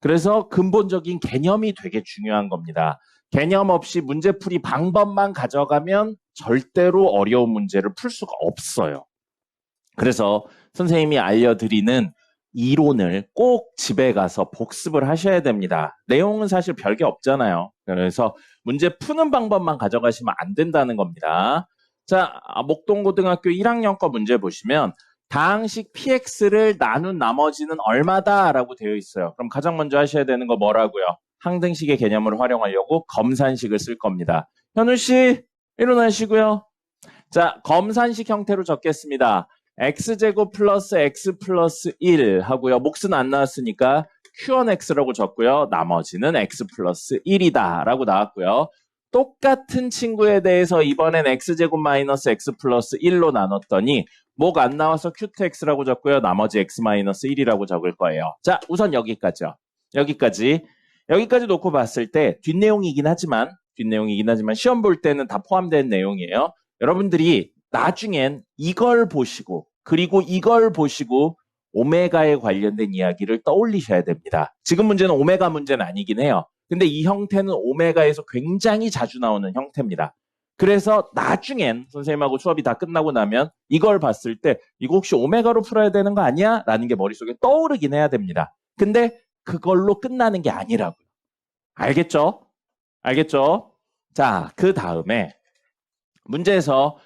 그래서 근본적인 개념이 되게 중요한 겁니다. 개념 없이 문제풀이 방법만 가져가면 절대로 어려운 문제를 풀 수가 없어요. 그래서 선생님이 알려드리는 이론을 꼭 집에 가서 복습을 하셔야 됩니다. 내용은 사실 별게 없잖아요. 그래서 문제 푸는 방법만 가져가시면 안 된다는 겁니다. 자, 목동고등학교 1학년 거 문제 보시면 다항식 px를 나눈 나머지는 얼마다 라고 되어 있어요. 그럼 가장 먼저 하셔야 되는 거 뭐라고요? 항등식의 개념을 활용하려고 검산식을 쓸 겁니다. 현우씨 일어나시고요. 자, 검산식 형태로 적겠습니다. x제곱 플러스 x 플러스 1 하고요. 몫은 안 나왔으니까 q1x라고 적고요. 나머지는 x 플러스 1이다 라고 나왔고요. 똑같은 친구에 대해서 이번엔 x제곱 마이너스 x 플러스 1로 나눴더니 목 안 나와서 q2x라고 적고요. 나머지 x 마이너스 1이라고 적을 거예요. 자, 우선 여기까지요. 여기까지 놓고 봤을 때 뒷내용이긴 하지만 시험 볼 때는 다 포함된 내용이에요. 여러분들이 나중엔 이걸 보시고 그리고 이걸 보시고 오메가에 관련된 이야기를 떠올리셔야 됩니다. 지금 문제는 오메가 문제는 아니긴 해요. 근데 이 형태는 오메가에서 굉장히 자주 나오는 형태입니다. 그래서 나중엔 선생님하고 수업이 다 끝나고 나면 이걸 봤을 때 이거 혹시 오메가로 풀어야 되는 거 아니야? 라는 게 머릿속에 떠오르긴 해야 됩니다. 근데 그걸로 끝나는 게 아니라고요. 알겠죠? 자, 그 다음에 문제에서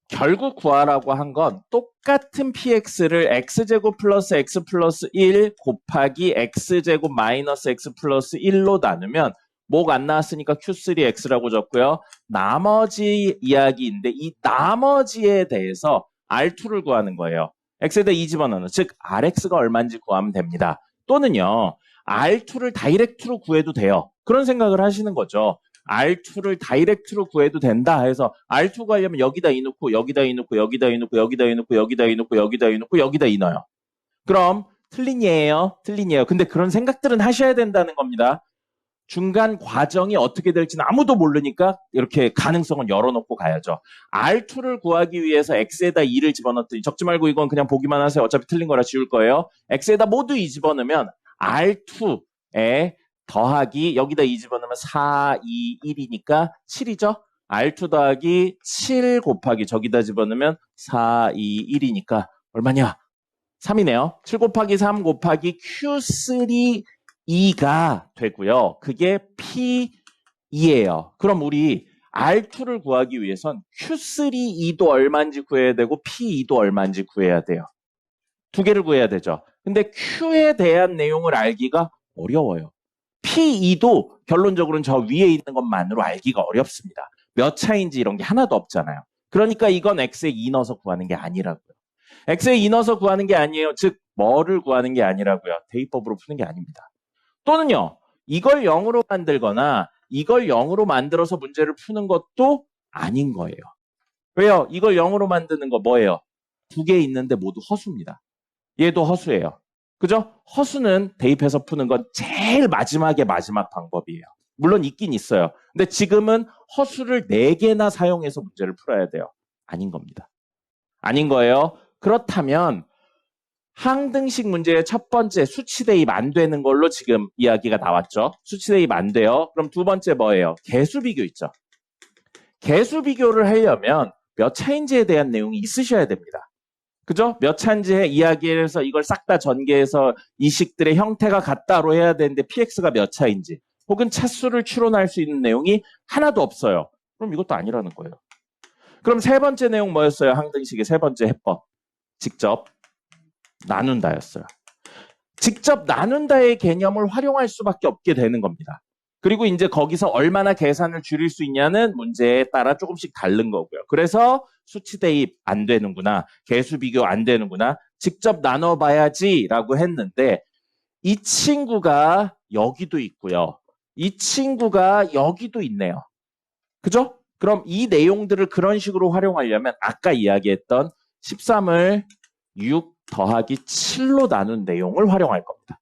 결국 구하라고 한 건 똑같은 px를 x제곱 플러스 x 플러스 1 곱하기 x제곱 마이너스 x 플러스 1로 나누면 목 안 나왔으니까 q3x라고 적고요. 나머지 이야기인데 이 나머지에 대해서 R2를 구하는 거예요. x에다 2 집어넣는, 즉 Rx가 얼마인지 구하면 됩니다. 또는요. R2를 다이렉트로 구해도 돼요. 그런 생각을 하시는 거죠. R2를 다이렉트로 구해도 된다 해서 R2 구하려면 여기다 이 넣고 여기다 이 넣고 여기다 이 넣고 여기다 이 넣고 여기다 이 넣고 여기다 이 넣고 여기다 이 넣어요. 그럼 틀린 예예요. 근데 그런 생각들은 하셔야 된다는 겁니다. 중간 과정이 어떻게 될지는 아무도 모르니까 이렇게 가능성은 열어놓고 가야죠. R2를 구하기 위해서 X에다 2를 집어넣더니 적지 말고 이건 그냥 보기만 하세요. 어차피 틀린 거라 지울 거예요. X에다 모두 2 집어넣으면 R2에 더하기 여기다 2 집어넣으면 4, 2, 1이니까 7이죠. R2 더하기 7 곱하기 저기다 집어넣으면 4, 2, 1이니까 얼마냐? 3이네요. 7 곱하기 3 곱하기 Q3E가 되고요. 그게 P2예요. 그럼 우리 R2를 구하기 위해선 Q3E도 얼마인지 구해야 되고 P2도 얼마인지 구해야 돼요. 두 개를 구해야 되죠. 근데 Q에 대한 내용을 알기가 어려워요. P2도 결론적으로는 저 위에 있는 것만으로 알기가 어렵습니다. 몇 차인지 이런 게 하나도 없잖아요. 그러니까 이건 X에 2 넣어서 구하는 게 아니라고요. X에 2 넣어서 구하는 게 아니에요. 즉 뭐를 구하는 게 아니라고요. 대입법으로 푸는 게 아닙니다. 또는요. 이걸 0으로 만들거나 이걸 0으로 만들어서 문제를 푸는 것도 아닌 거예요. 왜요? 이걸 0으로 만드는 거 뭐예요? 두 개 있는데 모두 허수입니다. 얘도 허수예요. 그죠? 허수는 대입해서 푸는 건 제일 마지막에 마지막 방법이에요. 물론 있긴 있어요. 근데 지금은 허수를 4개나 사용해서 문제를 풀어야 돼요. 아닌 겁니다. 아닌 거예요. 그렇다면 항등식 문제의 첫 번째 수치 대입 안 되는 걸로 지금 이야기가 나왔죠. 수치 대입 안 돼요. 그럼 두 번째 뭐예요? 개수 비교 있죠. 개수 비교를 하려면 몇 차인지에 대한 내용이 있으셔야 됩니다. 그죠? 몇 차인지에 이야기를 해서 이걸 싹 다 전개해서 이 식들의 형태가 같다로 해야 되는데 px가 몇 차인지 혹은 차수를 추론할 수 있는 내용이 하나도 없어요. 그럼 이것도 아니라는 거예요. 그럼 세 번째 내용 뭐였어요? 항등식의 세 번째 해법. 직접 나눈다였어요. 직접 나눈다의 개념을 활용할 수밖에 없게 되는 겁니다. 그리고 이제 거기서 얼마나 계산을 줄일 수 있냐는 문제에 따라 조금씩 다른 거고요. 그래서 수치 대입 안 되는구나. 개수 비교 안 되는구나. 직접 나눠봐야지 라고 했는데 이 친구가 여기도 있고요. 이 친구가 여기도 있네요. 그죠? 그럼 이 내용들을 그런 식으로 활용하려면 아까 이야기했던 13을 6 더하기 7로 나눈 내용을 활용할 겁니다.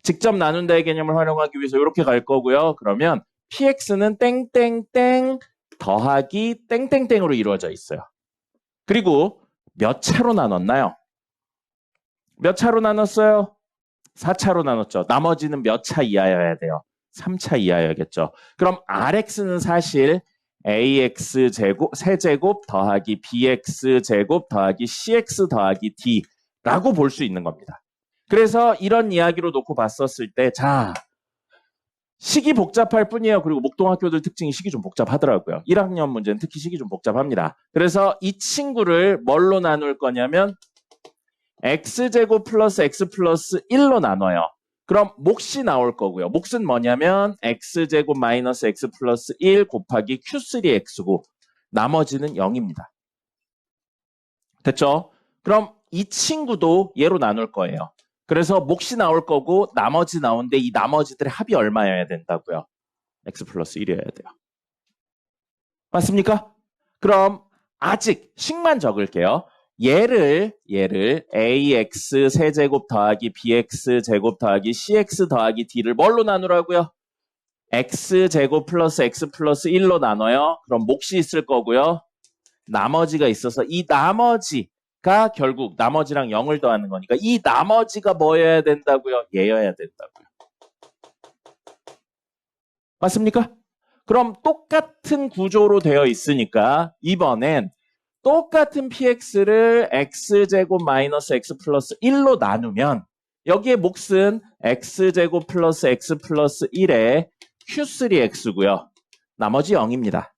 직접 나눈다의 개념을 활용하기 위해서 이렇게 갈 거고요. 그러면 px는 땡땡땡 더하기 땡땡땡으로 이루어져 있어요. 그리고 몇 차로 나눴나요? 몇 차로 나눴어요? 4차로 나눴죠. 나머지는 몇 차 이하여야 돼요? 3차 이하여야겠죠. 그럼 rx는 사실 ax 제곱 세제곱 더하기 bx 제곱 더하기 cx 더하기 d라고 볼 수 있는 겁니다. 그래서 이런 이야기로 놓고 봤었을 때 자, 식이 복잡할 뿐이에요. 그리고 목동학교들 특징이 식이 좀 복잡하더라고요. 1학년 문제는 특히 식이 좀 복잡합니다. 그래서 이 친구를 뭘로 나눌 거냐면 x제곱 플러스 x 플러스 1로 나눠요. 그럼 몫이 나올 거고요. 몫은 뭐냐면 x제곱 마이너스 x 플러스 1 곱하기 q3x고 나머지는 0입니다. 됐죠? 그럼 이 친구도 얘로 나눌 거예요. 그래서 몫이 나올 거고 나머지 나오는데 이 나머지들의 합이 얼마여야 된다고요? x 플러스 1이어야 돼요. 맞습니까? 그럼 아직 식만 적을게요. 얘를 ax 세제곱 더하기 bx 제곱 더하기 cx 더하기 d를 뭘로 나누라고요? x제곱 플러스 x 플러스 1로 나눠요. 그럼 몫이 있을 거고요. 나머지가 있어서 이 나머지가 결국 나머지랑 0을 더하는 거니까 이 나머지가 뭐여야 된다고요? 얘여야 된다고요. 맞습니까? 그럼 똑같은 구조로 되어 있으니까 이번엔 똑같은 px를 x제곱 마이너스 x 플러스 1로 나누면 여기에 몫은 x제곱 플러스 x 플러스 1에 q3x고요. 나머지 0입니다.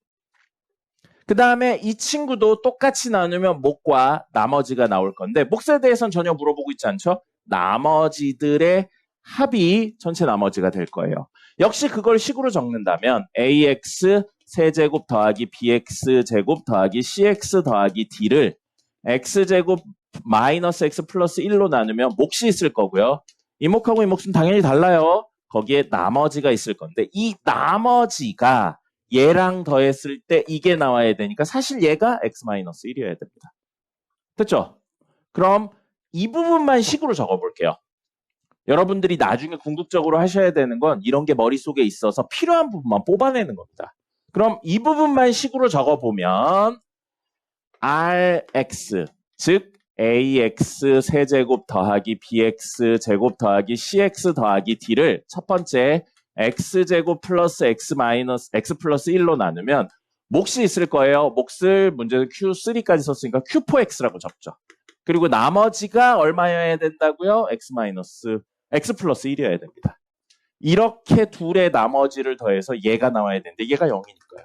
그 다음에 이 친구도 똑같이 나누면 몫과 나머지가 나올 건데 몫에 대해서는 전혀 물어보고 있지 않죠? 나머지들의 합이 전체 나머지가 될 거예요. 역시 그걸 식으로 적는다면 ax 세제곱 더하기 bx 제곱 더하기 cx 더하기 d를 x제곱 마이너스 x 플러스 1로 나누면 몫이 있을 거고요. 이 몫하고 이 몫은 당연히 달라요. 거기에 나머지가 있을 건데 이 나머지가 얘랑 더했을 때 이게 나와야 되니까 사실 얘가 x-1이어야 됩니다. 됐죠? 그럼 이 부분만 식으로 적어볼게요. 여러분들이 나중에 궁극적으로 하셔야 되는 건 이런 게 머릿속에 있어서 필요한 부분만 뽑아내는 겁니다. 그럼 이 부분만 식으로 적어보면 rx, 즉 ax 세제곱 더하기 bx 제곱 더하기 cx 더하기 d를 첫 번째 x제곱 플러스 x 마이너스 x 플러스 1로 나누면 몫이 있을 거예요. 몫을 문제에서 Q3까지 썼으니까 Q4X라고 적죠. 그리고 나머지가 얼마여야 된다고요? X 플러스 1이어야 됩니다. 이렇게 둘의 나머지를 더해서 얘가 나와야 되는데 얘가 0이니까요.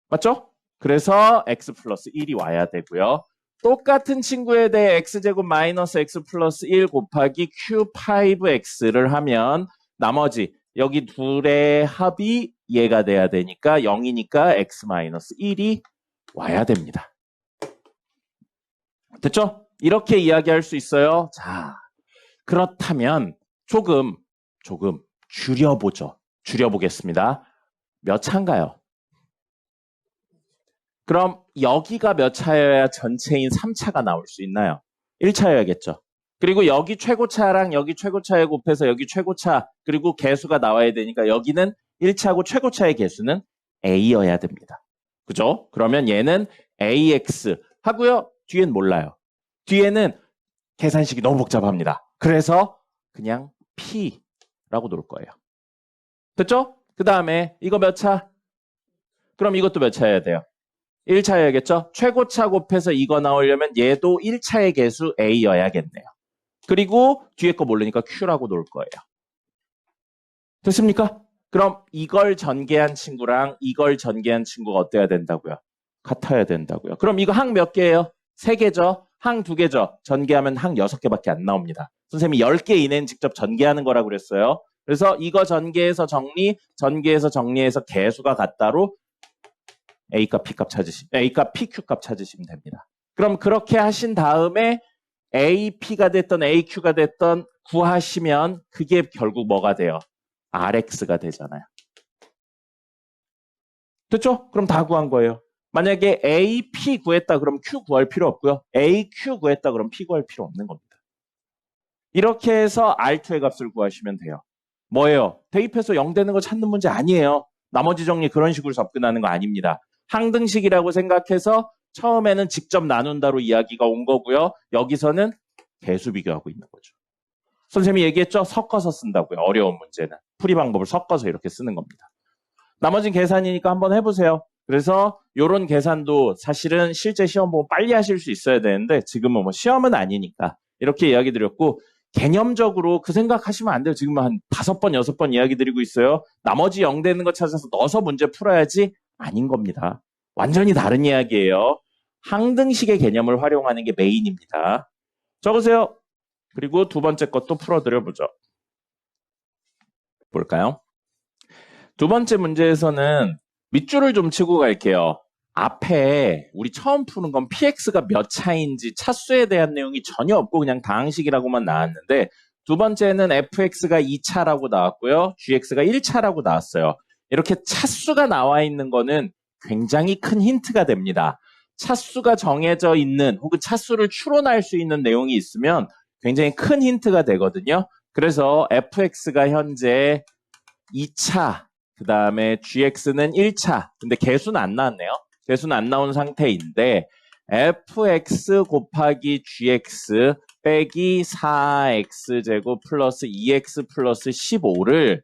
맞죠? 그래서 X 플러스 1이 와야 되고요. 똑같은 친구에 대해 X제곱 마이너스 X 플러스 1 곱하기 Q5X를 하면 나머지 여기 둘의 합이 얘가 돼야 되니까 0이니까 X 마이너스 1이 와야 됩니다. 됐죠? 이렇게 이야기할 수 있어요. 자, 그렇다면 조금 줄여보죠. 줄여보겠습니다. 몇 차인가요? 그럼 여기가 몇 차여야 전체인 3차가 나올 수 있나요? 1차여야겠죠. 그리고 여기 최고차랑 여기 최고차에 곱해서 여기 최고차 그리고 개수가 나와야 되니까 여기는 1차고 최고차의 개수는 A여야 됩니다. 그죠? 그러면 얘는 AX 하고요. 뒤엔 몰라요. 뒤에는 계산식이 너무 복잡합니다. 그래서 그냥 P라고 놓을 거예요. 됐죠? 그 다음에 이거 몇 차? 그럼 이것도 몇 차여야 돼요? 1차여야겠죠? 최고차 곱해서 이거 나오려면 얘도 1차의 개수 A여야겠네요. 그리고 뒤에 거 모르니까 Q라고 놓을 거예요. 됐습니까? 그럼 이걸 전개한 친구랑 이걸 전개한 친구가 어때야 된다고요? 같아야 된다고요. 그럼 이거 항 몇 개예요? 3개죠? 항 2개죠? 전개하면 항 6개밖에 안 나옵니다. 선생님이 10개 이내는 직접 전개하는 거라고 그랬어요. 그래서 이거 전개해서 전개해서 정리해서 개수가 같다로 A값, P값 찾으시면, A값, PQ값 찾으시면 됩니다. 그럼 그렇게 하신 다음에 AP가 됐던 AQ가 됐던 구하시면 그게 결국 뭐가 돼요? RX가 되잖아요. 됐죠? 그럼 다 구한 거예요. 만약에 AP 구했다 그럼 Q 구할 필요 없고요. AQ 구했다 그럼 P 구할 필요 없는 겁니다. 이렇게 해서 R2의 값을 구하시면 돼요. 뭐예요? 대입해서 0 되는 거 찾는 문제 아니에요. 나머지 정리 그런 식으로 접근하는 거 아닙니다. 항등식이라고 생각해서 처음에는 직접 나눈다로 이야기가 온 거고요. 여기서는 개수 비교하고 있는 거죠. 선생님이 얘기했죠? 섞어서 쓴다고요. 어려운 문제는. 풀이 방법을 섞어서 이렇게 쓰는 겁니다. 나머지는 계산이니까 한번 해보세요. 그래서 이런 계산도 사실은 실제 시험 보면 빨리 하실 수 있어야 되는데 지금은 뭐 시험은 아니니까 이렇게 이야기 드렸고 개념적으로 그 생각하시면 안 돼요. 지금 한 5번, 6번 이야기 드리고 있어요. 나머지 0 되는 거 찾아서 넣어서 문제 풀어야지 아닌 겁니다. 완전히 다른 이야기예요. 항등식의 개념을 활용하는 게 메인입니다. 적으세요. 그리고 두 번째 것도 풀어드려보죠. 볼까요? 두 번째 문제에서는 밑줄을 좀 치고 갈게요. 앞에 우리 처음 푸는 건 PX가 몇 차인지 차수에 대한 내용이 전혀 없고 그냥 다항식이라고만 나왔는데 두 번째는 FX가 2차라고 나왔고요. GX가 1차라고 나왔어요. 이렇게 차수가 나와 있는 거는 굉장히 큰 힌트가 됩니다. 차수가 정해져 있는 혹은 차수를 추론할 수 있는 내용이 있으면 굉장히 큰 힌트가 되거든요. 그래서 FX가 현재 2차, 그 다음에 GX는 1차. 근데 개수는 안 나왔네요. 개수는 안 나온 상태인데 FX 곱하기 GX 빼기 4X제곱 플러스 2X 플러스 15를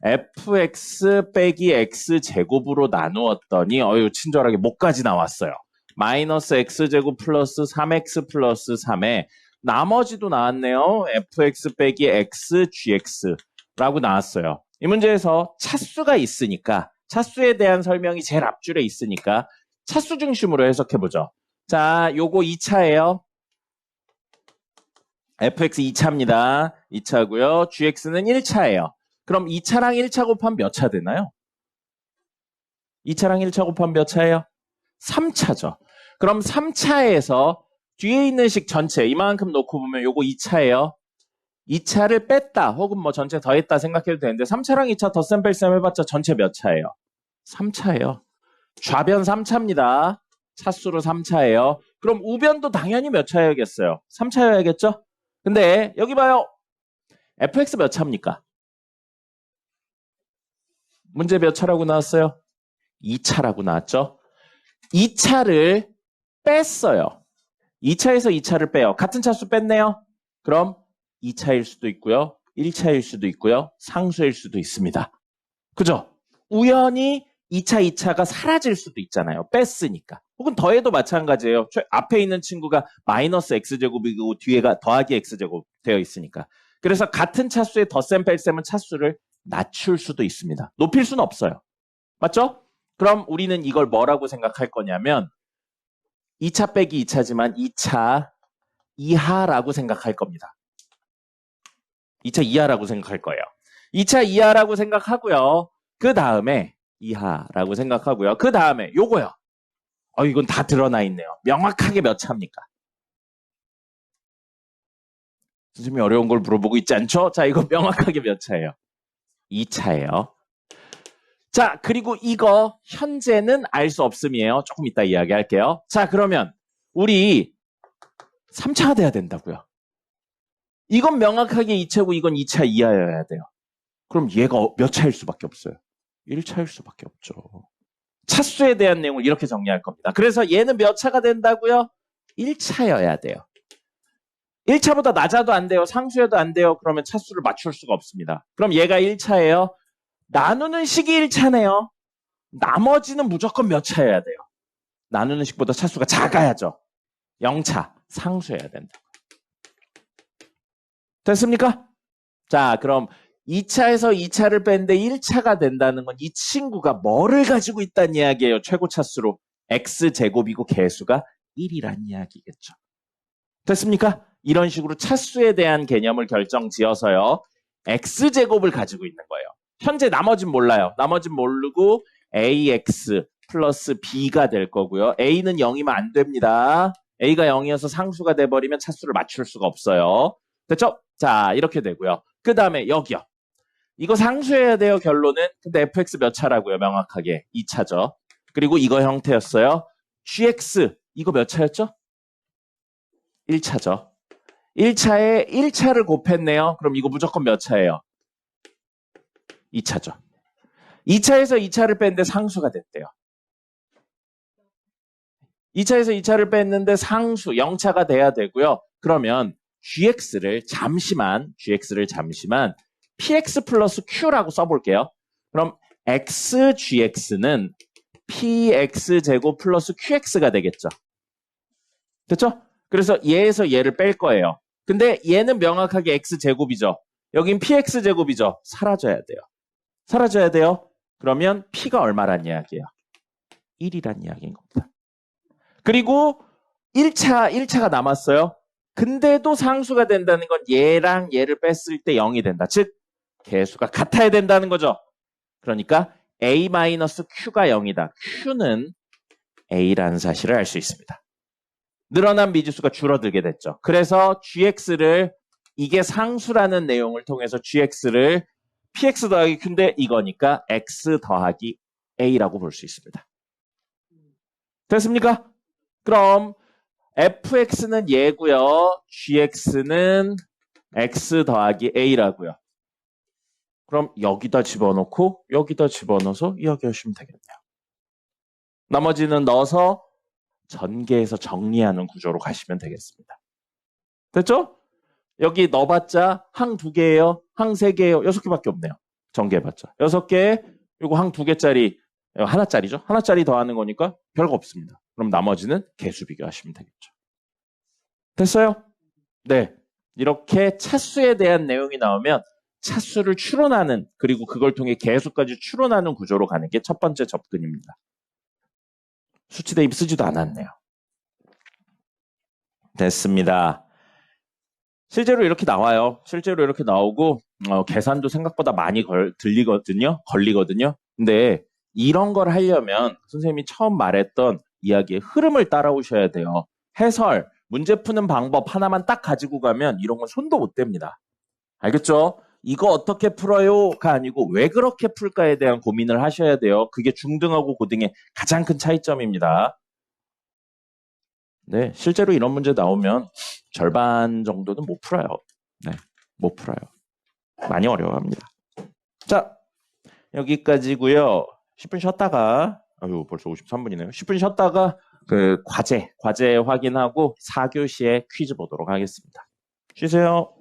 FX 빼기 X제곱으로 나누었더니 친절하게 뭐까지 나왔어요. 마이너스 X제곱 플러스 3X 플러스 3에 나머지도 나왔네요. FX 빼기 X, GX라고 나왔어요. 이 문제에서 차수가 있으니까 차수에 대한 설명이 제일 앞줄에 있으니까 차수 중심으로 해석해보죠. 자, 요거 2차예요. FX 2차입니다. 2차고요. GX는 1차예요. 그럼 2차랑 1차 곱하면 몇 차 되나요? 2차랑 1차 곱하면 몇 차예요? 3차죠. 그럼 3차에서 뒤에 있는 식 전체 이만큼 놓고 보면 요거 2차예요. 2차를 뺐다 혹은 뭐 전체 더했다 생각해도 되는데 3차랑 2차 덧셈 뺄셈 해봤자 전체 몇 차예요? 3차예요. 좌변 3차입니다. 차수로 3차예요. 그럼 우변도 당연히 몇 차여야겠어요? 3차여야겠죠? 근데 여기 봐요. fx 몇 차입니까? 문제 몇 차라고 나왔어요? 2차라고 나왔죠? 2차를 뺐어요. 2차에서 2차를 빼요. 같은 차수 뺐네요. 그럼 2차일 수도 있고요. 1차일 수도 있고요. 상수일 수도 있습니다. 그죠? 우연히 2차, 2차가 사라질 수도 있잖아요. 뺐으니까. 혹은 더해도 마찬가지예요. 앞에 있는 친구가 마이너스 x제곱이고 뒤에가 더하기 x제곱 되어 있으니까. 그래서 같은 차수의 덧셈 뺄셈은 차수를 낮출 수도 있습니다. 높일 수는 없어요. 맞죠? 그럼 우리는 이걸 뭐라고 생각할 거냐면 2차 빼기 2차지만 2차 이하라고 생각할 겁니다. 2차 이하라고 생각할 거예요. 2차 이하라고 생각하고요. 그 다음에 이하라고 생각하고요. 그 다음에 요거요. 이건 다 드러나 있네요. 명확하게 몇 차입니까? 선생님이 어려운 걸 물어보고 있지 않죠? 자, 이거 명확하게 몇 차예요? 2차예요. 자, 그리고 이거 현재는 알 수 없음이에요. 조금 이따 이야기할게요. 자, 그러면 우리 3차가 돼야 된다고요. 이건 명확하게 2차고 이건 2차 이하여야 돼요. 그럼 얘가 몇 차일 수밖에 없어요? 1차일 수밖에 없죠. 차수에 대한 내용을 이렇게 정리할 겁니다. 그래서 얘는 몇 차가 된다고요? 1차여야 돼요. 1차보다 낮아도 안 돼요. 상수여도 안 돼요. 그러면 차수를 맞출 수가 없습니다. 그럼 얘가 1차예요. 나누는 식이 1차네요. 나머지는 무조건 몇 차여야 돼요? 나누는 식보다 차수가 작아야죠. 0차. 상수여야 된다. 됐습니까? 자, 그럼 2차에서 2차를 뺐는데 1차가 된다는 건 이 친구가 뭐를 가지고 있다는 이야기예요. 최고 차수로. x제곱이고 개수가 1이란 이야기겠죠. 됐습니까? 이런 식으로 차수에 대한 개념을 결정지어서요. x제곱을 가지고 있는 거예요. 현재 나머진 몰라요. 나머진 모르고 ax 플러스 b가 될 거고요. a는 0이면 안 됩니다. a가 0이어서 상수가 돼버리면 차수를 맞출 수가 없어요. 됐죠? 자, 이렇게 되고요. 그 다음에 여기요. 이거 상수해야 돼요, 결론은. 근데 fx 몇 차라고요, 명확하게. 2차죠. 그리고 이거 형태였어요. gx, 이거 몇 차였죠? 1차죠. 1차에 1차를 곱했네요. 그럼 이거 무조건 몇 차예요? 2차죠. 2차에서 2차를 뺐는데 상수가 됐대요. 2차에서 2차를 뺐는데 상수, 0차가 돼야 되고요. 그러면 gx를 잠시만 px 플러스 q라고 써볼게요. 그럼 xgx는 px제곱 플러스 qx가 되겠죠. 됐죠? 그래서 얘에서 얘를 뺄 거예요. 근데 얘는 명확하게 x제곱이죠. 여긴 px제곱이죠. 사라져야 돼요. 사라져야 돼요. 그러면 p가 얼마란 이야기예요? 1이란 이야기인 겁니다. 그리고 1차가 남았어요. 근데도 상수가 된다는 건 얘랑 얘를 뺐을 때 0이 된다. 즉 개수가 같아야 된다는 거죠. 그러니까 a-q가 0이다. q는 a라는 사실을 알 수 있습니다. 늘어난 미지수가 줄어들게 됐죠. 그래서 gx를 이게 상수라는 내용을 통해서 gx를 px 더하기 q인데 이거니까 x 더하기 a라고 볼 수 있습니다. 됐습니까? 그럼 fx는 얘고요. gx는 x 더하기 a라고요. 그럼 여기다 집어넣고 여기다 집어넣어서 이야기하시면 되겠네요. 나머지는 넣어서 전개해서 정리하는 구조로 가시면 되겠습니다. 됐죠? 여기 넣어봤자 항 2개예요. 항 3개예요. 6개밖에 없네요. 전개해봤자. 6개, 이거 항 2개짜리, 하나짜리죠? 하나짜리 더하는 거니까 별거 없습니다. 그럼 나머지는 개수 비교하시면 되겠죠. 됐어요? 네. 이렇게 차수에 대한 내용이 나오면 차수를 추론하는, 그리고 그걸 통해 개수까지 추론하는 구조로 가는 게 첫 번째 접근입니다. 수치 대입 쓰지도 않았네요. 됐습니다. 실제로 이렇게 나와요. 실제로 이렇게 나오고 계산도 생각보다 많이 걸리거든요. 근데 이런 걸 하려면 선생님이 처음 말했던 이야기의 흐름을 따라오셔야 돼요. 해설, 문제 푸는 방법 하나만 딱 가지고 가면 이런 건 손도 못 댑니다. 알겠죠? 이거 어떻게 풀어요가 아니고 왜 그렇게 풀까에 대한 고민을 하셔야 돼요. 그게 중등하고 고등의 가장 큰 차이점입니다. 네, 실제로 이런 문제 나오면 절반 정도는 못 풀어요. 네, 못 풀어요. 많이 어려워합니다. 자, 여기까지고요. 10분 쉬었다가, 벌써 53분이네요. 10분 쉬었다가 그 과제 확인하고 4교시에 퀴즈 보도록 하겠습니다. 쉬세요.